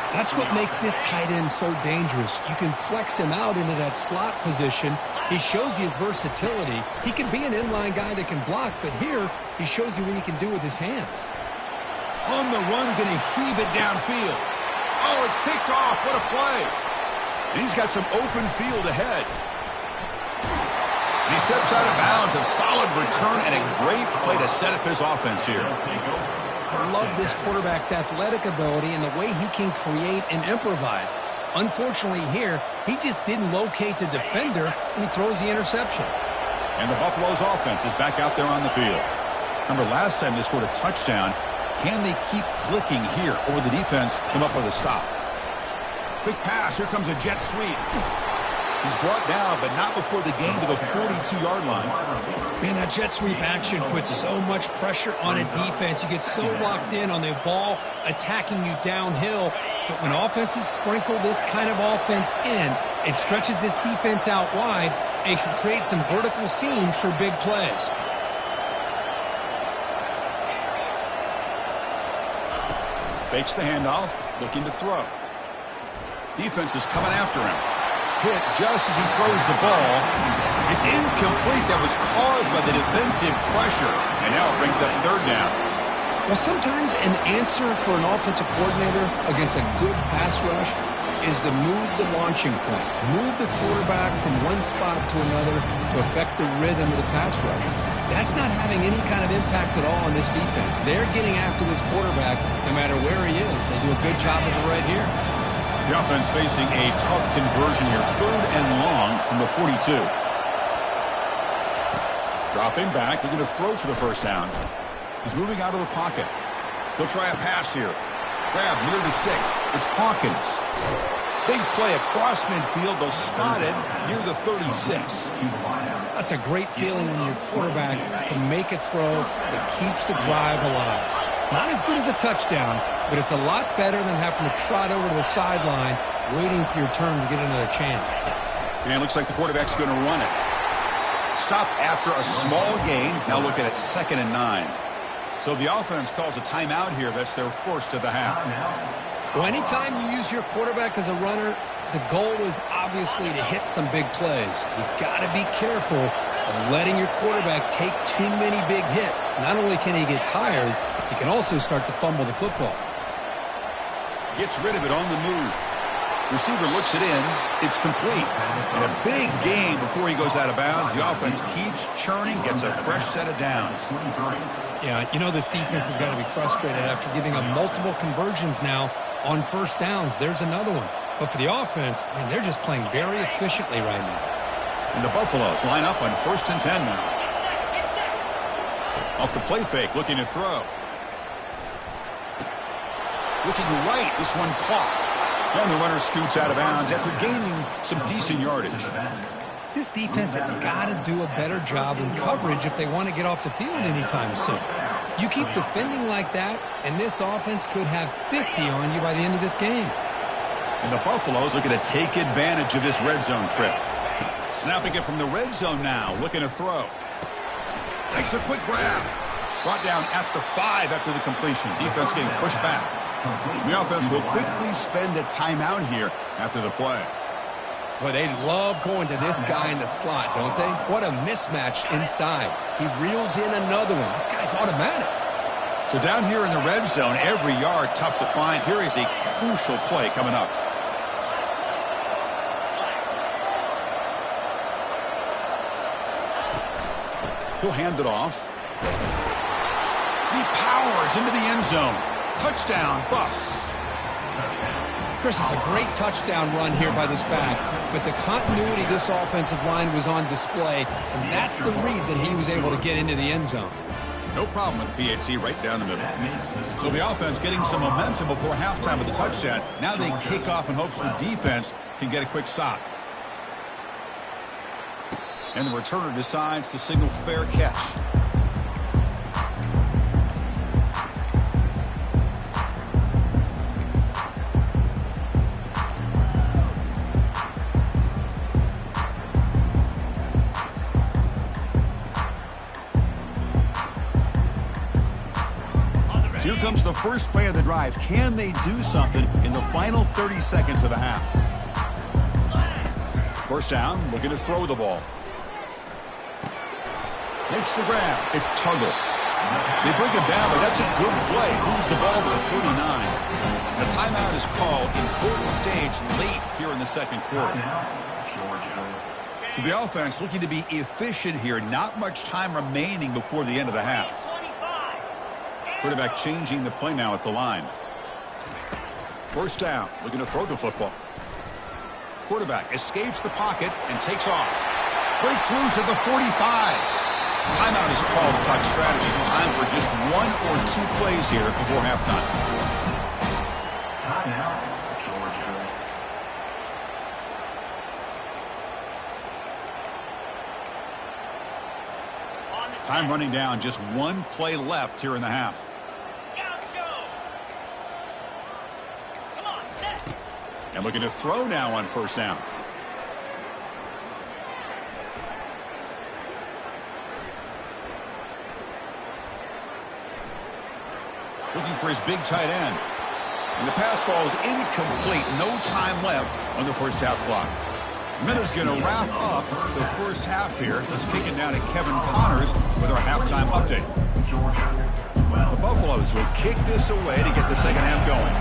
That's what makes this tight end so dangerous. You can flex him out into that slot position. He shows you his versatility. He can be an inline guy that can block, but here he shows you what he can do with his hands. On the run, going to heave it downfield. Oh, it's picked off. What a play. And he's got some open field ahead. And he steps out of bounds. A solid return and a great play to set up his offense here. I love this quarterback's athletic ability and the way he can create and improvise. Unfortunately here, he just didn't locate the defender and he throws the interception. And the Buffaloes offense is back out there on the field. Remember, last time they scored a touchdown. Can they keep clicking here, or will the defense come up with a stop? Quick pass. Here comes a jet sweep. He's brought down, but not before the gain to the 42-yard line. Man, that jet sweep action puts so much pressure on a defense. You get so locked in on the ball attacking you downhill. But when offenses sprinkle this kind of offense in, it stretches this defense out wide and can create some vertical seams for big plays. Fakes the handoff, looking to throw. Defense is coming after him. Hit just as he throws the ball. It's incomplete. That was caused by the defensive pressure. And now it brings up 3rd down. Well, sometimes an answer for an offensive coordinator against a good pass rush is to move the launching point, move the quarterback from one spot to another to affect the rhythm of the pass rush. That's not having any kind of impact at all on this defense. They're getting after this quarterback no matter where he is. They do a good job of it right here. The offense facing a tough conversion here. 3rd and long from the 42. Dropping back, looking to throw for the first down. He's moving out of the pocket. He'll try a pass here. Grab near the sticks. It's Hawkins. Big play across midfield, though spotted near the 36. That's a great feeling when your quarterback can make a throw that keeps the drive alive. Not as good as a touchdown, but it's a lot better than having to trot over to the sideline, waiting for your turn to get another chance. And it looks like the quarterback's going to run it. Stop after a small gain. Now looking at 2nd and 9. So the offense calls a timeout here. That's their first of the half. Well, anytime you use your quarterback as a runner, the goal is obviously to hit some big plays. You've got to be careful of letting your quarterback take too many big hits. Not only can he get tired, he can also start to fumble the football. Gets rid of it on the move. Receiver looks it in. It's complete. And a big gain before he goes out of bounds. The offense keeps churning, gets a fresh set of downs. Yeah, you know this defense has got to be frustrated after giving up multiple conversions now on first downs. There's another one. But for the offense, man, they're just playing very efficiently right now. And the Buffaloes line up on 1st and 10 now. Off the play fake, looking to throw. Looking right, this one caught. And the runner scoots out of bounds after gaining some decent yardage. This defense has got to do a better job in coverage if they want to get off the field anytime soon. You keep defending like that, and this offense could have 50 on you by the end of this game. And the Buffaloes looking to take advantage of this red zone trip. Snapping it from the red zone now, looking to throw. Takes a quick grab. Brought down at the 5 after the completion. Defense getting pushed back. The offense will quickly spend a timeout here after the play. Well, they love going to this guy in the slot, don't they? What a mismatch inside. He reels in another one. This guy's automatic. So down here in the red zone, every yard tough to find. Here is a crucial play coming up. He'll hand it off. He powers into the end zone. Touchdown, Buffs. Chris, it's a great touchdown run here by this back, but the continuity of this offensive line was on display, and that's the reason he was able to get into the end zone. No problem with the PAT right down the middle. So the offense getting some momentum before halftime with the touchdown. Now they kick off in hopes the defense can get a quick stop. And the returner decides to signal fair catch. Here comes the first play of the drive. Can they do something in the final 30 seconds of the half? First down, looking to throw the ball. Makes the grab. It's Tuggle. They bring him down, but that's a good play. Moves the ball to the 39. The timeout is called. Important stage late here in the second quarter. So the offense looking to be efficient here. Not much time remaining before the end of the half. Quarterback changing the play now at the line. First down, looking to throw the football. Quarterback escapes the pocket and takes off. Breaks loose at the 45. Timeout is called to talk strategy. Time for just 1 or 2 plays here before halftime. Timeout, Georgia. Time running down, just 1 play left here in the half. And looking to throw now on first down. Looking for his big tight end. And the pass falls incomplete. No time left on the first half clock. Miller's going to wrap up the first half here. Let's kick it down to Kevin Connors with our halftime update. Georgia. The Buffaloes will kick this away to get the second half going.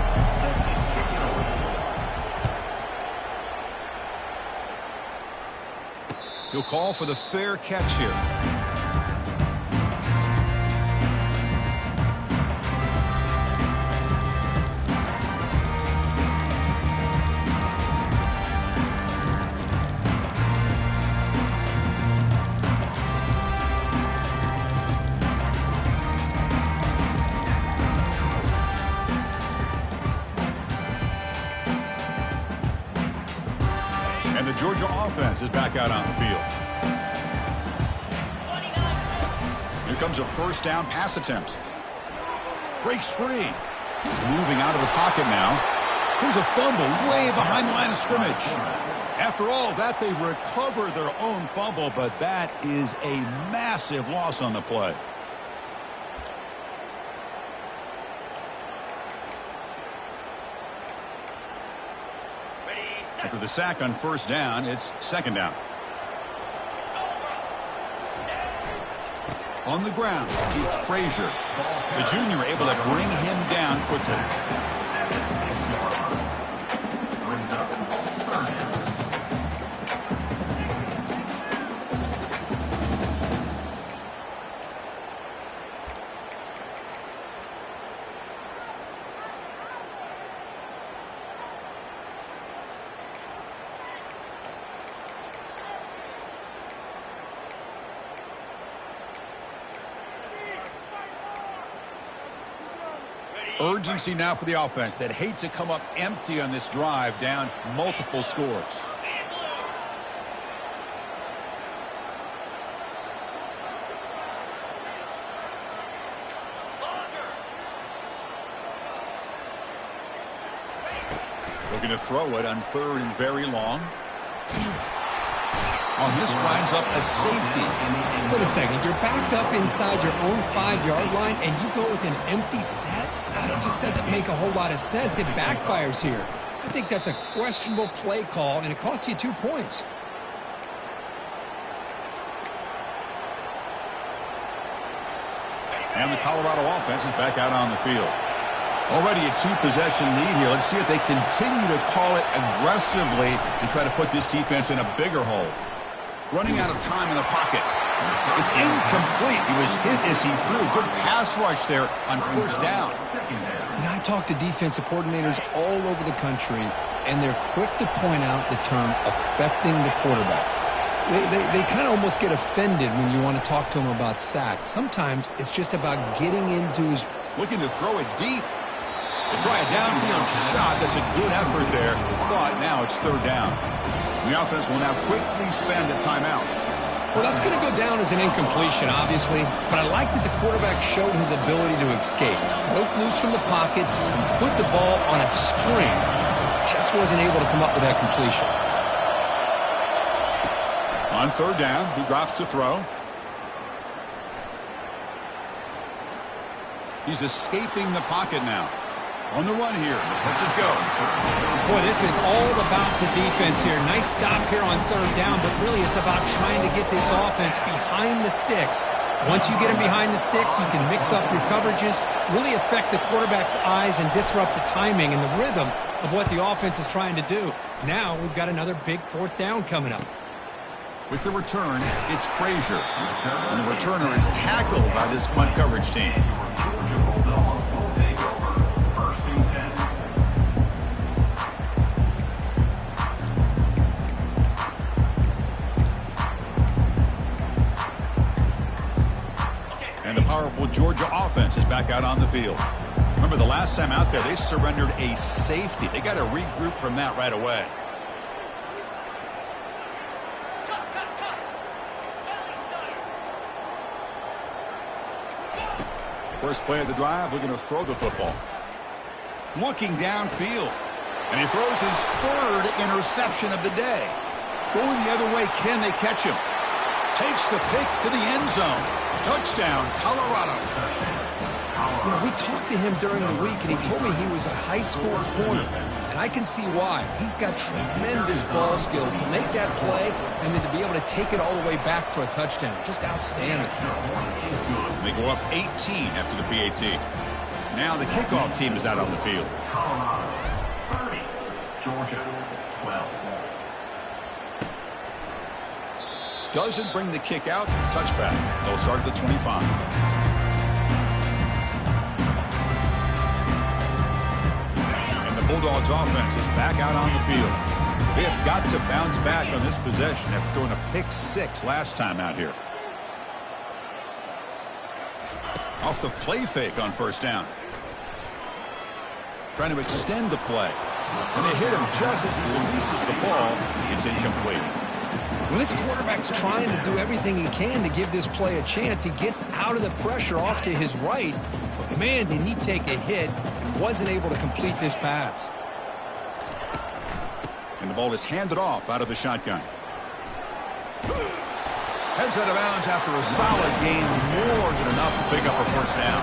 He'll call for the fair catch here. And the Georgia offense is back out on the field. Here comes a first down pass attempt. Breaks free. He's moving out of the pocket now. Here's a fumble way behind the line of scrimmage. After all that, they recover their own fumble, but that is a massive loss on the play. After the sack on first down, it's second down. On the ground, it's Frazier. The junior able to bring him down quickly. Urgency now for the offense that hate to come up empty on this drive, down multiple scores. Looking to throw it on third and very long. On this winds up a safety. Wait a second. You're backed up inside your own 5-yard line, and you go with an empty set? It just doesn't make a whole lot of sense. It backfires here. I think that's a questionable play call, and it costs you 2 points. And the Colorado offense is back out on the field. Already a 2-possession lead here. Let's see if they continue to call it aggressively and try to put this defense in a bigger hole. Running out of time in the pocket. It's incomplete. He was hit as he threw. Good pass rush there on first down. And I talk to defensive coordinators all over the country, and they're quick to point out the term affecting the quarterback. They kind of almost get offended when you want to talk to them about sacks. Sometimes it's just about getting into his... Looking to throw it deep. To try a downfield shot. That's a good effort there. But now it's third down. The offense will now quickly spend a timeout. Well, that's going to go down as an incompletion, obviously. But I like that the quarterback showed his ability to escape. Broke loose from the pocket and put the ball on a string. Just wasn't able to come up with that completion. On third down, he drops to throw. He's escaping the pocket now. On the run here. Let's it go. Boy, this is all about the defense here. Nice stop here on third down, but really it's about trying to get this offense behind the sticks. Once you get them behind the sticks, you can mix up your coverages, really affect the quarterback's eyes and disrupt the timing and the rhythm of what the offense is trying to do. Now we've got another big fourth down coming up. With the return, it's Frazier. And the returner is tackled by this punt coverage team. And the powerful Georgia offense is back out on the field. Remember, the last time out there, they surrendered a safety. They got to regroup from that right away. First play of the drive, looking to throw the football. Looking downfield. And he throws his third interception of the day. Going the other way, can they catch him? Takes the pick to the end zone. Touchdown, Colorado. You know, we talked to him during the week, and he told me he was a high-score corner. And I can see why. He's got tremendous ball skills to make that play and then to be able to take it all the way back for a touchdown. Just outstanding. They go up 18 after the PAT. Now the kickoff team is out on the field. Colorado 30, Georgia 12. Doesn't bring the kick out. Touchback. They'll start at the 25. And the Bulldogs offense is back out on the field. They have got to bounce back on this possession after throwing a pick 6 last time out here. Off the play fake on first down. Trying to extend the play. And they hit him just as he releases the ball. It's incomplete. When this quarterback's trying to do everything he can to give this play a chance, he gets out of the pressure off to his right. But man, did he take a hit and wasn't able to complete this pass. And the ball is handed off out of the shotgun. Heads out of bounds after a solid gain, more than enough to pick up a first down.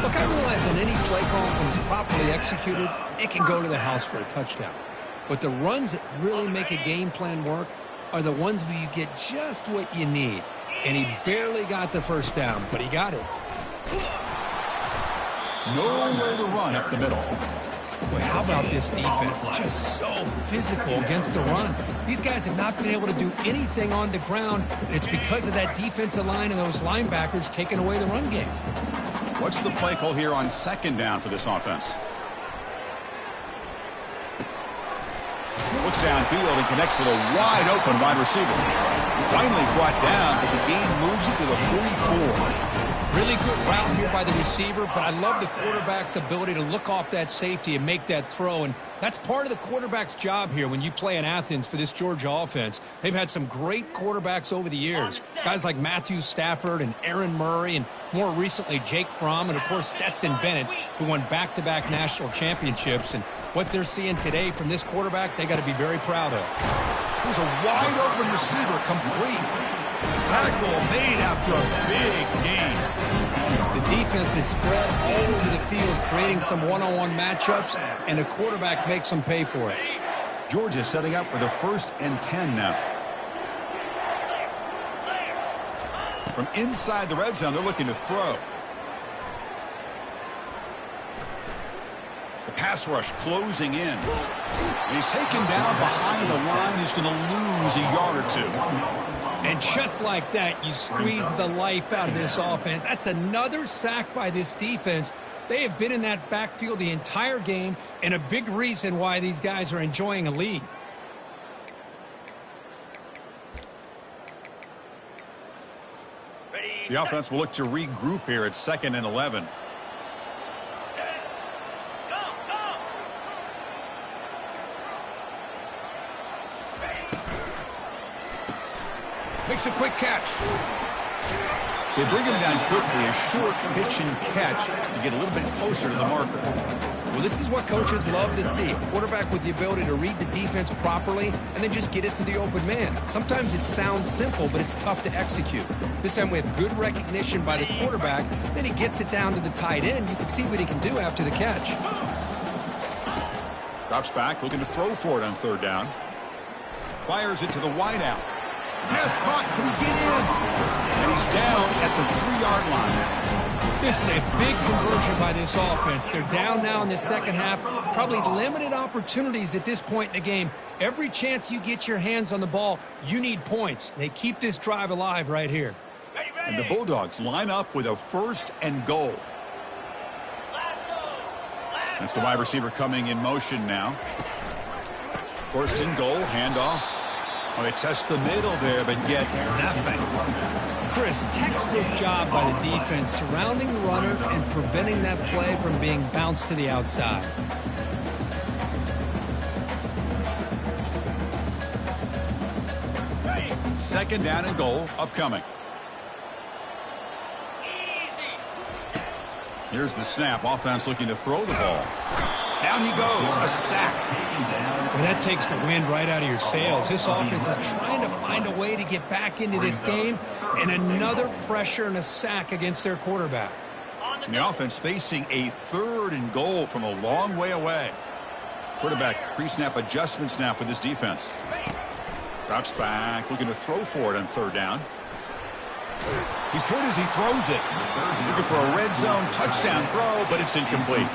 Look, I realize on any play call, when it's properly executed, it can go to the house for a touchdown. But the runs that really make a game plan work are the ones where you get just what you need. And he barely got the first down, but he got it. Nowhere to run up the middle. Boy, how about this defense? Just so physical against the run. These guys have not been able to do anything on the ground. And it's because of that defensive line and those linebackers taking away the run game. What's the play call here on second down for this offense? Looks downfield and connects with a wide-open wide receiver. Finally brought down, but the gain moves it to the 44. Really good route here by the receiver, but I love the quarterback's ability to look off that safety and make that throw. And that's part of the quarterback's job here when you play in Athens for this Georgia offense. They've had some great quarterbacks over the years. Guys like Matthew Stafford and Aaron Murray and more recently Jake Fromm and, of course, Stetson Bennett, who won back-to-back national championships. And what they're seeing today from this quarterback, they got to be very proud of. There's a wide-open receiver complete. Tackle made after a big gain. The defense is spread all over the field, creating some one-on-one matchups, and the quarterback makes them pay for it. Georgia setting up for the 1st and 10 now. From inside the red zone, they're looking to throw. The pass rush closing in. And he's taken down behind the line. He's going to lose a yard or two. And just like that, you squeeze the life out of this offense. That's another sack by this defense. They have been in that backfield the entire game, and a big reason why these guys are enjoying a lead. The offense will look to regroup here at 2nd and 11. Makes a quick catch. They bring him down quickly, a short pitch and catch to get a little bit closer to the marker. Well, this is what coaches love to see. A quarterback with the ability to read the defense properly and then just get it to the open man. Sometimes it sounds simple, but it's tough to execute. This time we have good recognition by the quarterback. Then he gets it down to the tight end. You can see what he can do after the catch. Drops back, looking to throw for it on 3rd down. Fires it to the wideout. Pass caught. Can he get in? And he's down at the 3-yard line. This is a big conversion by this offense. They're down now in the second half. Probably limited opportunities at this point in the game. Every chance you get your hands on the ball, you need points. They keep this drive alive right here. And the Bulldogs line up with a 1st and goal. That's the wide receiver coming in motion now. 1st and goal, handoff. Well, they test the middle there, but get nothing. Chris, textbook job by the defense, surrounding the runner and preventing that play from being bounced to the outside. Second down and goal upcoming. Here's the snap. Offense looking to throw the ball. Down he goes. A sack. Well, that takes the wind right out of your sails. This offense is trying to find a way to get back into this game, and another pressure and a sack against their quarterback. And the offense facing a 3rd and goal from a long way away. Quarterback pre-snap adjustments now for this defense. Drops back, looking to throw for it on 3rd down. He's hit as he throws it. Looking for a red zone touchdown throw, but it's incomplete.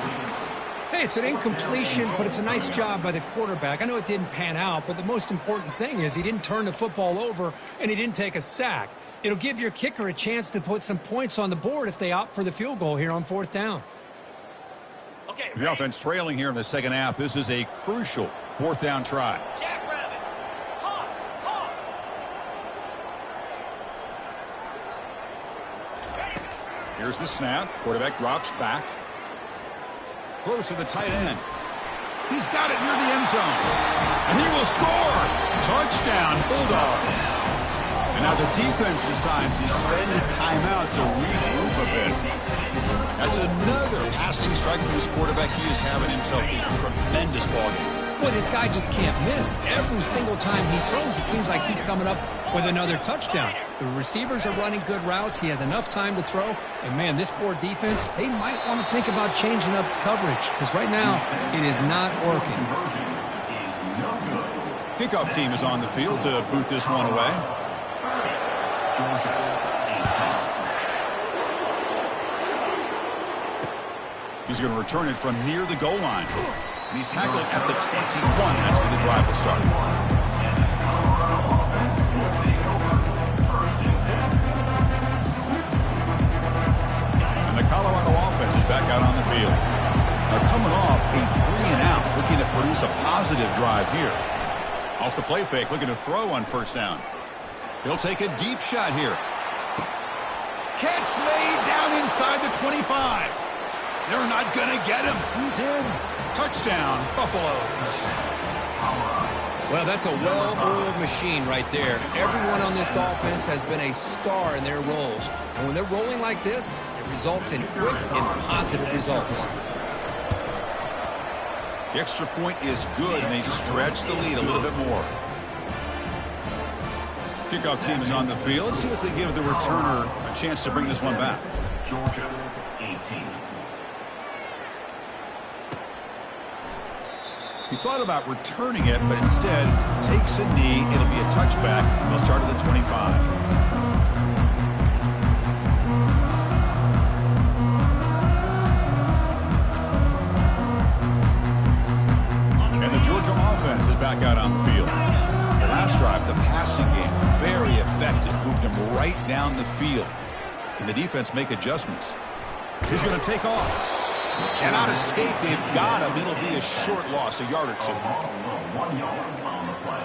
Hey, it's an incompletion, but it's a nice job by the quarterback. I know it didn't pan out, but the most important thing is he didn't turn the football over and he didn't take a sack. It'll give your kicker a chance to put some points on the board if they opt for the field goal here on 4th down. Okay, the offense trailing here in the second half. This is a crucial 4th down try. Here's the snap. Quarterback drops back. Close to the tight end. He's got it near the end zone. And he will score. Touchdown, Bulldogs. And now the defense decides to spend a timeout to regroup a bit. That's another passing strike from his quarterback. He is having himself a tremendous ballgame. Boy, this guy just can't miss. Every single time he throws, it seems like he's coming up with another touchdown. The receivers are running good routes. He has enough time to throw. And, man, this poor defense, they might want to think about changing up coverage because right now it is not working. Kickoff team is on the field to boot this one away. He's going to return it from near the goal line. And he's tackled at the 21. That's where the drive will start. And the Colorado offense is back out on the field. Now coming off a 3-and-out, looking to produce a positive drive here. Off the play fake, looking to throw on 1st down. He'll take a deep shot here. Catch laid down inside the 25. They're not going to get him. He's in. Touchdown, Buffaloes. Well, that's a well-oiled machine right there. Everyone on this offense has been a star in their roles. And when they're rolling like this, it results in quick and positive results. The extra point is good, and they stretch the lead a little bit more. Kickoff team is on the field. Let's see if they give the returner a chance to bring this one back. Georgia, 18. He thought about returning it, but instead takes a knee. It'll be a touchback. He'll start at the 25. And the Georgia offense is back out on the field. The last drive, the passing game, very effective. Moved him right down the field. Can the defense make adjustments? He's going to take off. Cannot escape. They've got him. It'll be a short loss, a yard or two. 1 yard on the play.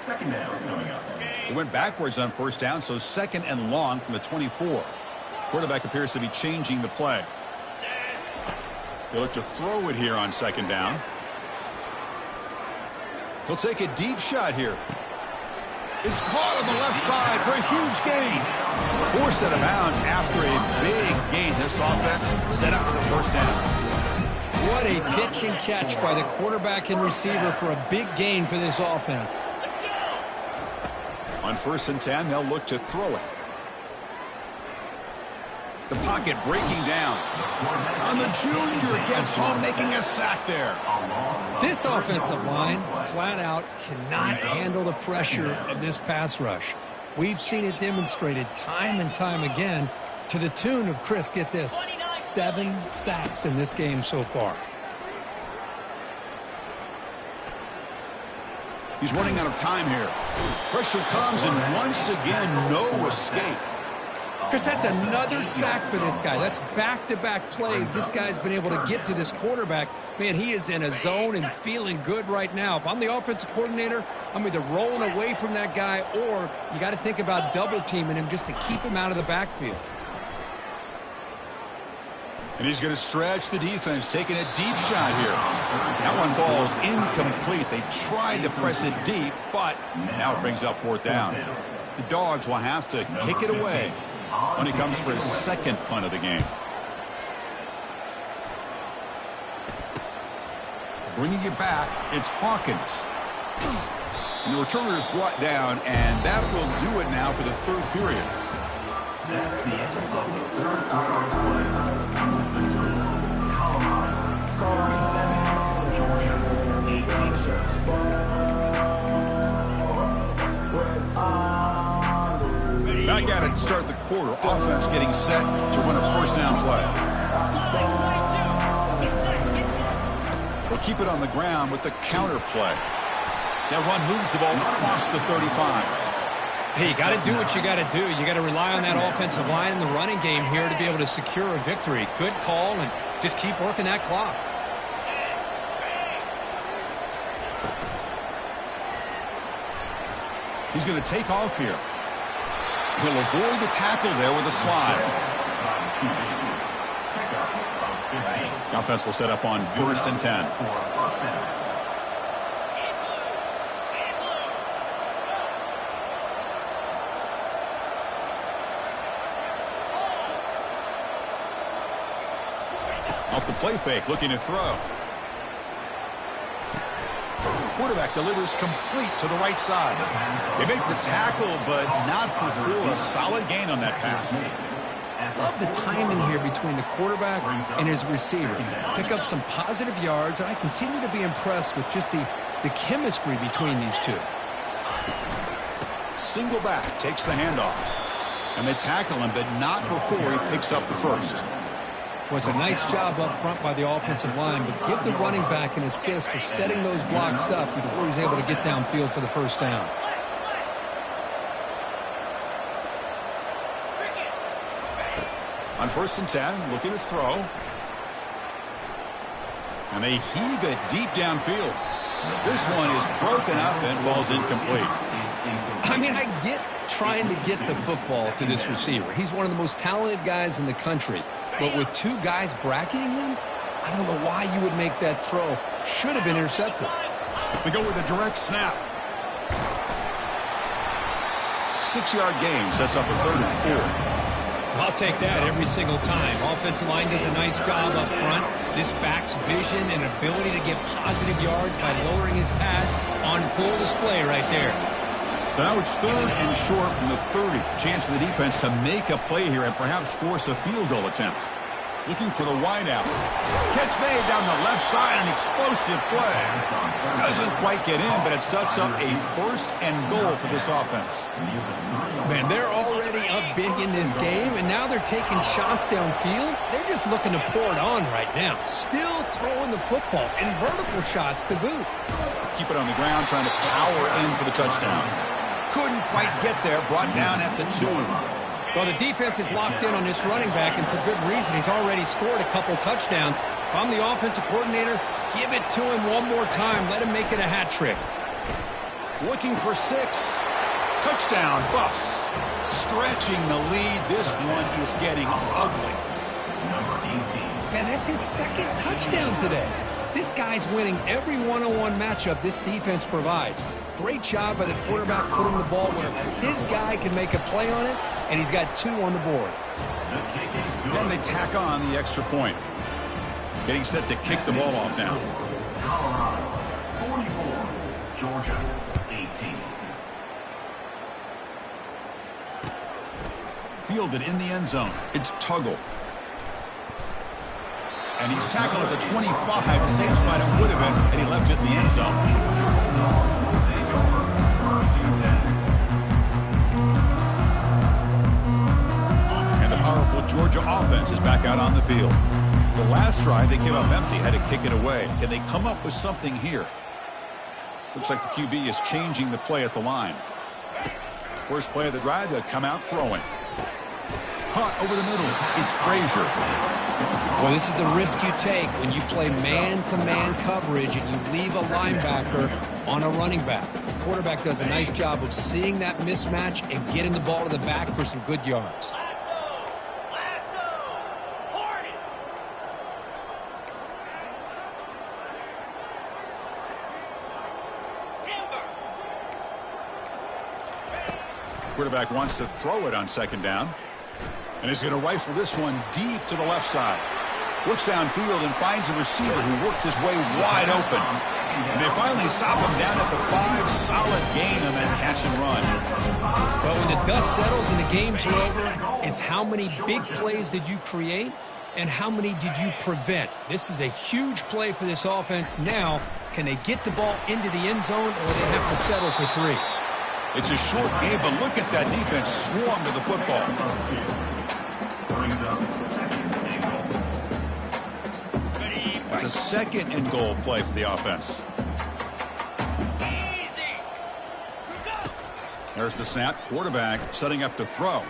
2nd down coming up. They went backwards on 1st down, so 2nd and long from the 24. Quarterback appears to be changing the play. They look to throw it here on 2nd down. He'll take a deep shot here. It's caught on the left side for a huge gain. Forced out of bounds after a big gain. This offense set up for the 1st down. What a pitch and catch by the quarterback and receiver for a big gain for this offense. On 1st and 10, they'll look to throw it. The pocket breaking down. On the junior, gets home, making a sack there. This offensive line, flat out, cannot handle the pressure of this pass rush. We've seen it demonstrated time and time again to the tune of, Chris, get this, 7 sacks in this game so far. He's running out of time here. Pressure comes, and once again, no escape. Chris, that's another sack for this guy. That's back-to-back plays. This guy's been able to get to this quarterback. Man, he is in a zone and feeling good right now. If I'm the offensive coordinator, I'm either rolling away from that guy or you got to think about double-teaming him just to keep him out of the backfield. And he's going to stretch the defense, taking a deep shot here. That one falls incomplete. They tried to press it deep, but now it brings up 4th down. The Dogs will have to kick it away when he comes for his 2nd punt of the game. Bringing it back, it's Hawkins. And the returner is brought down, and that will do it now for the 3rd period. That's the end of the third quarter play. The score, Colorado 37, Georgia 18. Back at it to start the quarter. Offense getting set to run a first down play. They'll keep it on the ground with the counter play. That run moves the ball across the 35. Hey, you got to do what you got to do. You got to rely on that offensive line in the running game here to be able to secure a victory. Good call, and just keep working that clock. He's going to take off here. He'll avoid the tackle there with a slide. The offense will set up on 1st and 10. Off the play fake, looking to throw. Quarterback delivers complete to the right side. They make the tackle, but not before a solid gain on that pass. Love the timing here between the quarterback and his receiver. Pick up some positive yards, and I continue to be impressed with just the chemistry between these two. Single back takes the handoff. And they tackle him, but not before he picks up the first. Was a nice job up front by the offensive line, but give the running back an assist for setting those blocks up before he's able to get downfield for the first down. On 1st and 10, looking to throw. And they heave it deep downfield. This one is broken up and falls incomplete. I mean, I get trying to get the football to this receiver. He's one of the most talented guys in the country. But with two guys bracketing him, I don't know why you would make that throw. Should have been intercepted. We go with a direct snap. 6-yard gain sets up a 3rd and 4. I'll take that every single time. Offensive line does a nice job up front. This back's vision and ability to get positive yards by lowering his pads on full display right there. So now it's 3rd and short from the 30. Chance for the defense to make a play here and perhaps force a field goal attempt. Looking for the wideout. Catch made down the left side, an explosive play. Doesn't quite get in, but it sets up a 1st and goal for this offense. Man, they're already up big in this game, and now they're taking shots downfield. They're just looking to pour it on right now. Still throwing the football, and vertical shots to boot. Keep it on the ground, trying to power in for the touchdown. Couldn't quite get there, brought down at the 2. Well, the defense is locked in on this running back, and for good reason. He's already scored a couple touchdowns. If I'm the offensive coordinator, give it to him one more time. Let him make it a hat trick. Looking for 6. Touchdown, Buffs. Stretching the lead. This one is getting ugly. Man, that's his 2nd touchdown today. This guy's winning every one-on-one matchup this defense provides. Great job by the quarterback putting the ball where his guy can make a play on it, and he's got 2 on the board. And they tack on the extra point. Getting set to kick the ball off now. Colorado 44, Georgia 18. Fielded in the end zone. It's Tuggle. And he's tackled at the 25. Same spot it would have been, and he left it in the end zone. And the powerful Georgia offense is back out on the field. The last drive, they came up empty, had to kick it away. Can they come up with something here? Looks like the QB is changing the play at the line. First play of the drive, they'll come out throwing. Caught over the middle. It's Frazier. Well, this is the risk you take when you play man-to-man coverage and you leave a linebacker on a running back. The quarterback does a nice job of seeing that mismatch and getting the ball to the back for some good yards. Quarterback wants to throw it on 2nd down. And he's going to rifle this one deep to the left side. Looks downfield and finds a receiver who worked his way wide open. And they finally stop him down at the 5. Solid gain on that catch and run. But when the dust settles and the game's over, it's how many big plays did you create and how many did you prevent? This is a huge play for this offense. Now, can they get the ball into the end zone, or they have to settle for 3? It's a short game, but look at that defense swarm to the football. It's a 2nd and goal play for the offense. There's the snap. Quarterback setting up to throw.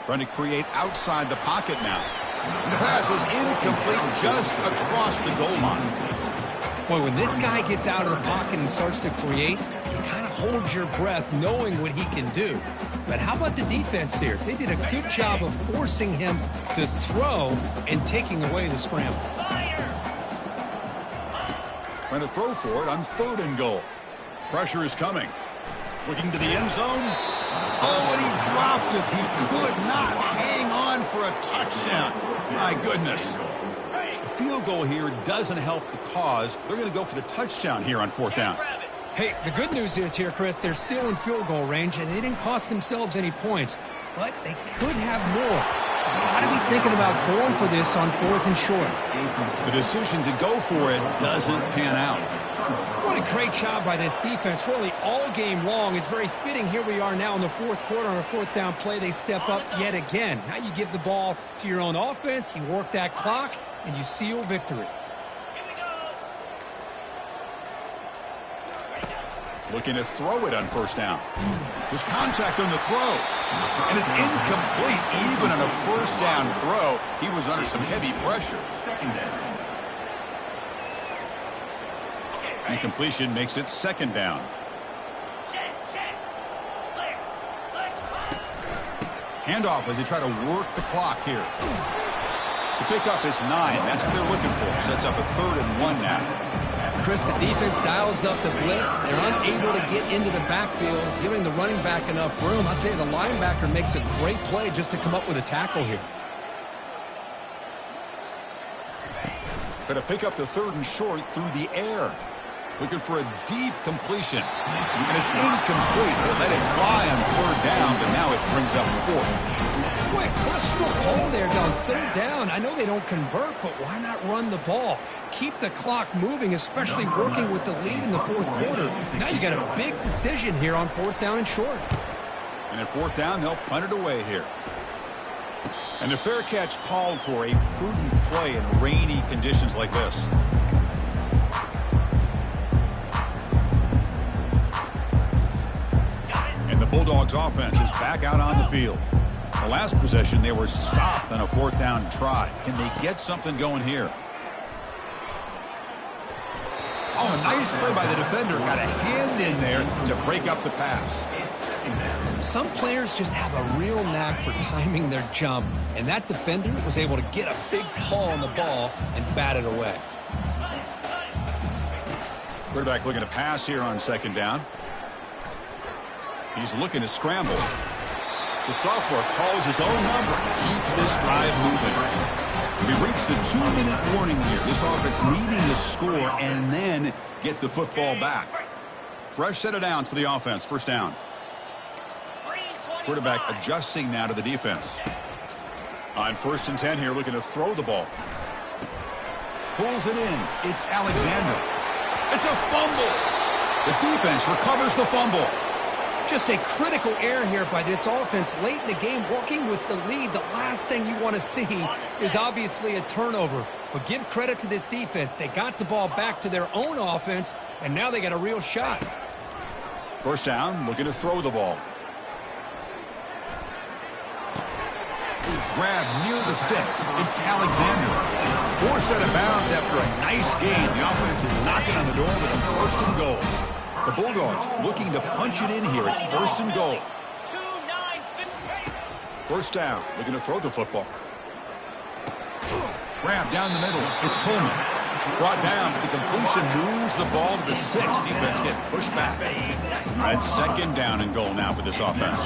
Trying to create outside the pocket now. And the pass is incomplete just across the goal line. Boy, when this guy gets out of the pocket and starts to create, you kind of hold your breath knowing what he can do. But how about the defense here? They did a good job of forcing him to throw and taking away the scramble. Trying to throw for it on 3rd and goal. Pressure is coming. Looking to the end zone. Oh, and he dropped it. He could not hang on for a touchdown. My goodness. A field goal here doesn't help the cause. They're going to go for the touchdown here on 4th down. Hey, the good news is here, Chris, they're still in field goal range, and they didn't cost themselves any points. But they could have more. Got to be thinking about going for this on 4th and short. The decision to go for it doesn't pan out. What a great job by this defense, really all game long. It's very fitting. Here we are now in the 4th quarter on a 4th down play. They step up yet again. Now you give the ball to your own offense, you work that clock, and you seal victory. Looking to throw it on 1st down. There's contact on the throw. And it's incomplete even on a 1st down throw. He was under some heavy pressure. Incompletion makes it 2nd down. Handoff as they try to work the clock here. The pickup is 9. That's what they're looking for. Sets up a 3rd and 1 now. Chris, the defense dials up the blitz. They're unable to get into the backfield, giving the running back enough room. I'll tell you, the linebacker makes a great play just to come up with a tackle here. Going to pick up the 3rd and short through the air. Looking for a deep completion. And it's incomplete. They let it fly on 3rd down, but now it brings up 4th. Boy, questionable call there on 3rd down. I know they don't convert, but why not run the ball? Keep the clock moving, especially working with the lead in the 4th quarter. Now you got a big decision here on 4th down and short. And at 4th down, they'll punt it away here. And the fair catch called for a prudent play in rainy conditions like this. And the Bulldogs offense is back out on the field. The last possession, they were stopped on a 4th down try. Can they get something going here? Oh, a nice play by the defender. Got a hand in there to break up the pass. Some players just have a real knack for timing their jump, and that defender was able to get a big paw on the ball and bat it away. Quarterback looking to pass here on 2nd down. He's looking to scramble. The sophomore calls his own number and keeps this drive moving. We reach the 2-minute warning here. This offense needing to score and then get the football back. Fresh set of downs for the offense. 1st down. Quarterback adjusting now to the defense. On 1st and 10 here, looking to throw the ball. Pulls it in. It's Alexander. It's a fumble. The defense recovers the fumble. Just a critical error here by this offense late in the game, working with the lead. The last thing you want to see is obviously a turnover. But give credit to this defense. They got the ball back to their own offense, and now they got a real shot. 1st down, looking to throw the ball. Grab near the sticks. It's Alexander. Forced out of bounds after a nice game. The offense is knocking on the door with a 1st and goal. The Bulldogs looking to punch it in here. It's 1st and goal. 1st down, looking to throw the football. Grab down the middle. It's Coleman. Brought down, but the completion moves the ball to the 6. Defense getting pushed back. That's 2nd down and goal now for this offense.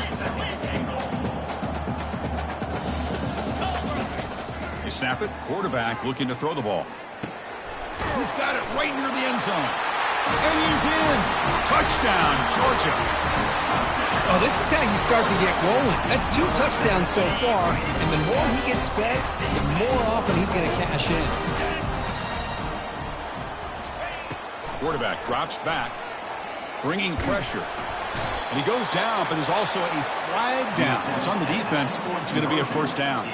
snap it. Quarterback looking to throw the ball. He's got it right near the end zone. And he's in. Touchdown, Georgia. Oh, this is how you start to get rolling. That's 2 touchdowns so far, and the more he gets fed, the more often he's going to cash in. Quarterback drops back, bringing pressure. And he goes down, but there's also a flag down. If it's on the defense, it's going to be a first down.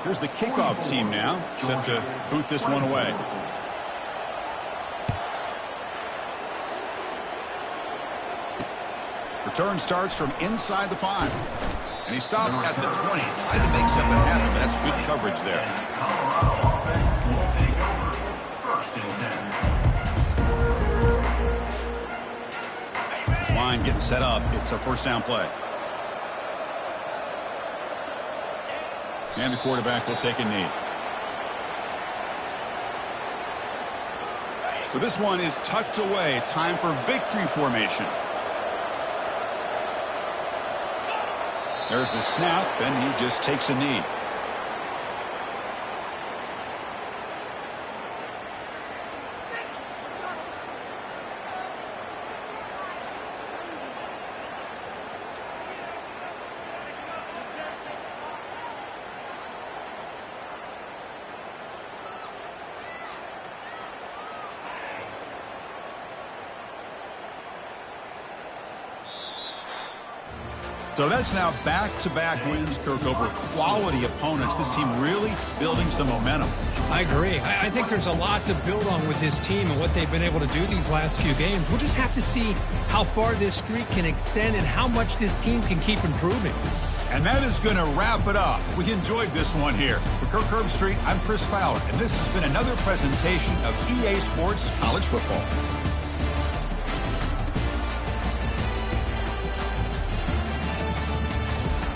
Here's the kickoff team now, set to boot this one away. Return starts from inside the 5. And he stopped at the 20. Tried to make something happen, but that's good coverage there. Colorado offense will take over. 1st and 10. This line getting set up. It's a first down play. And the quarterback will take a knee. So this one is tucked away. Time for victory formation. There's the snap, and he just takes a knee. So that's now back-to-back wins, Kirk, over quality opponents. This team really building some momentum. I agree. I think there's a lot to build on with this team and what they've been able to do these last few games. We'll just have to see how far this streak can extend and how much this team can keep improving. And that is going to wrap it up. We enjoyed this one here. For Kirk Herbstreit, I'm Chris Fowler, and this has been another presentation of EA Sports College Football.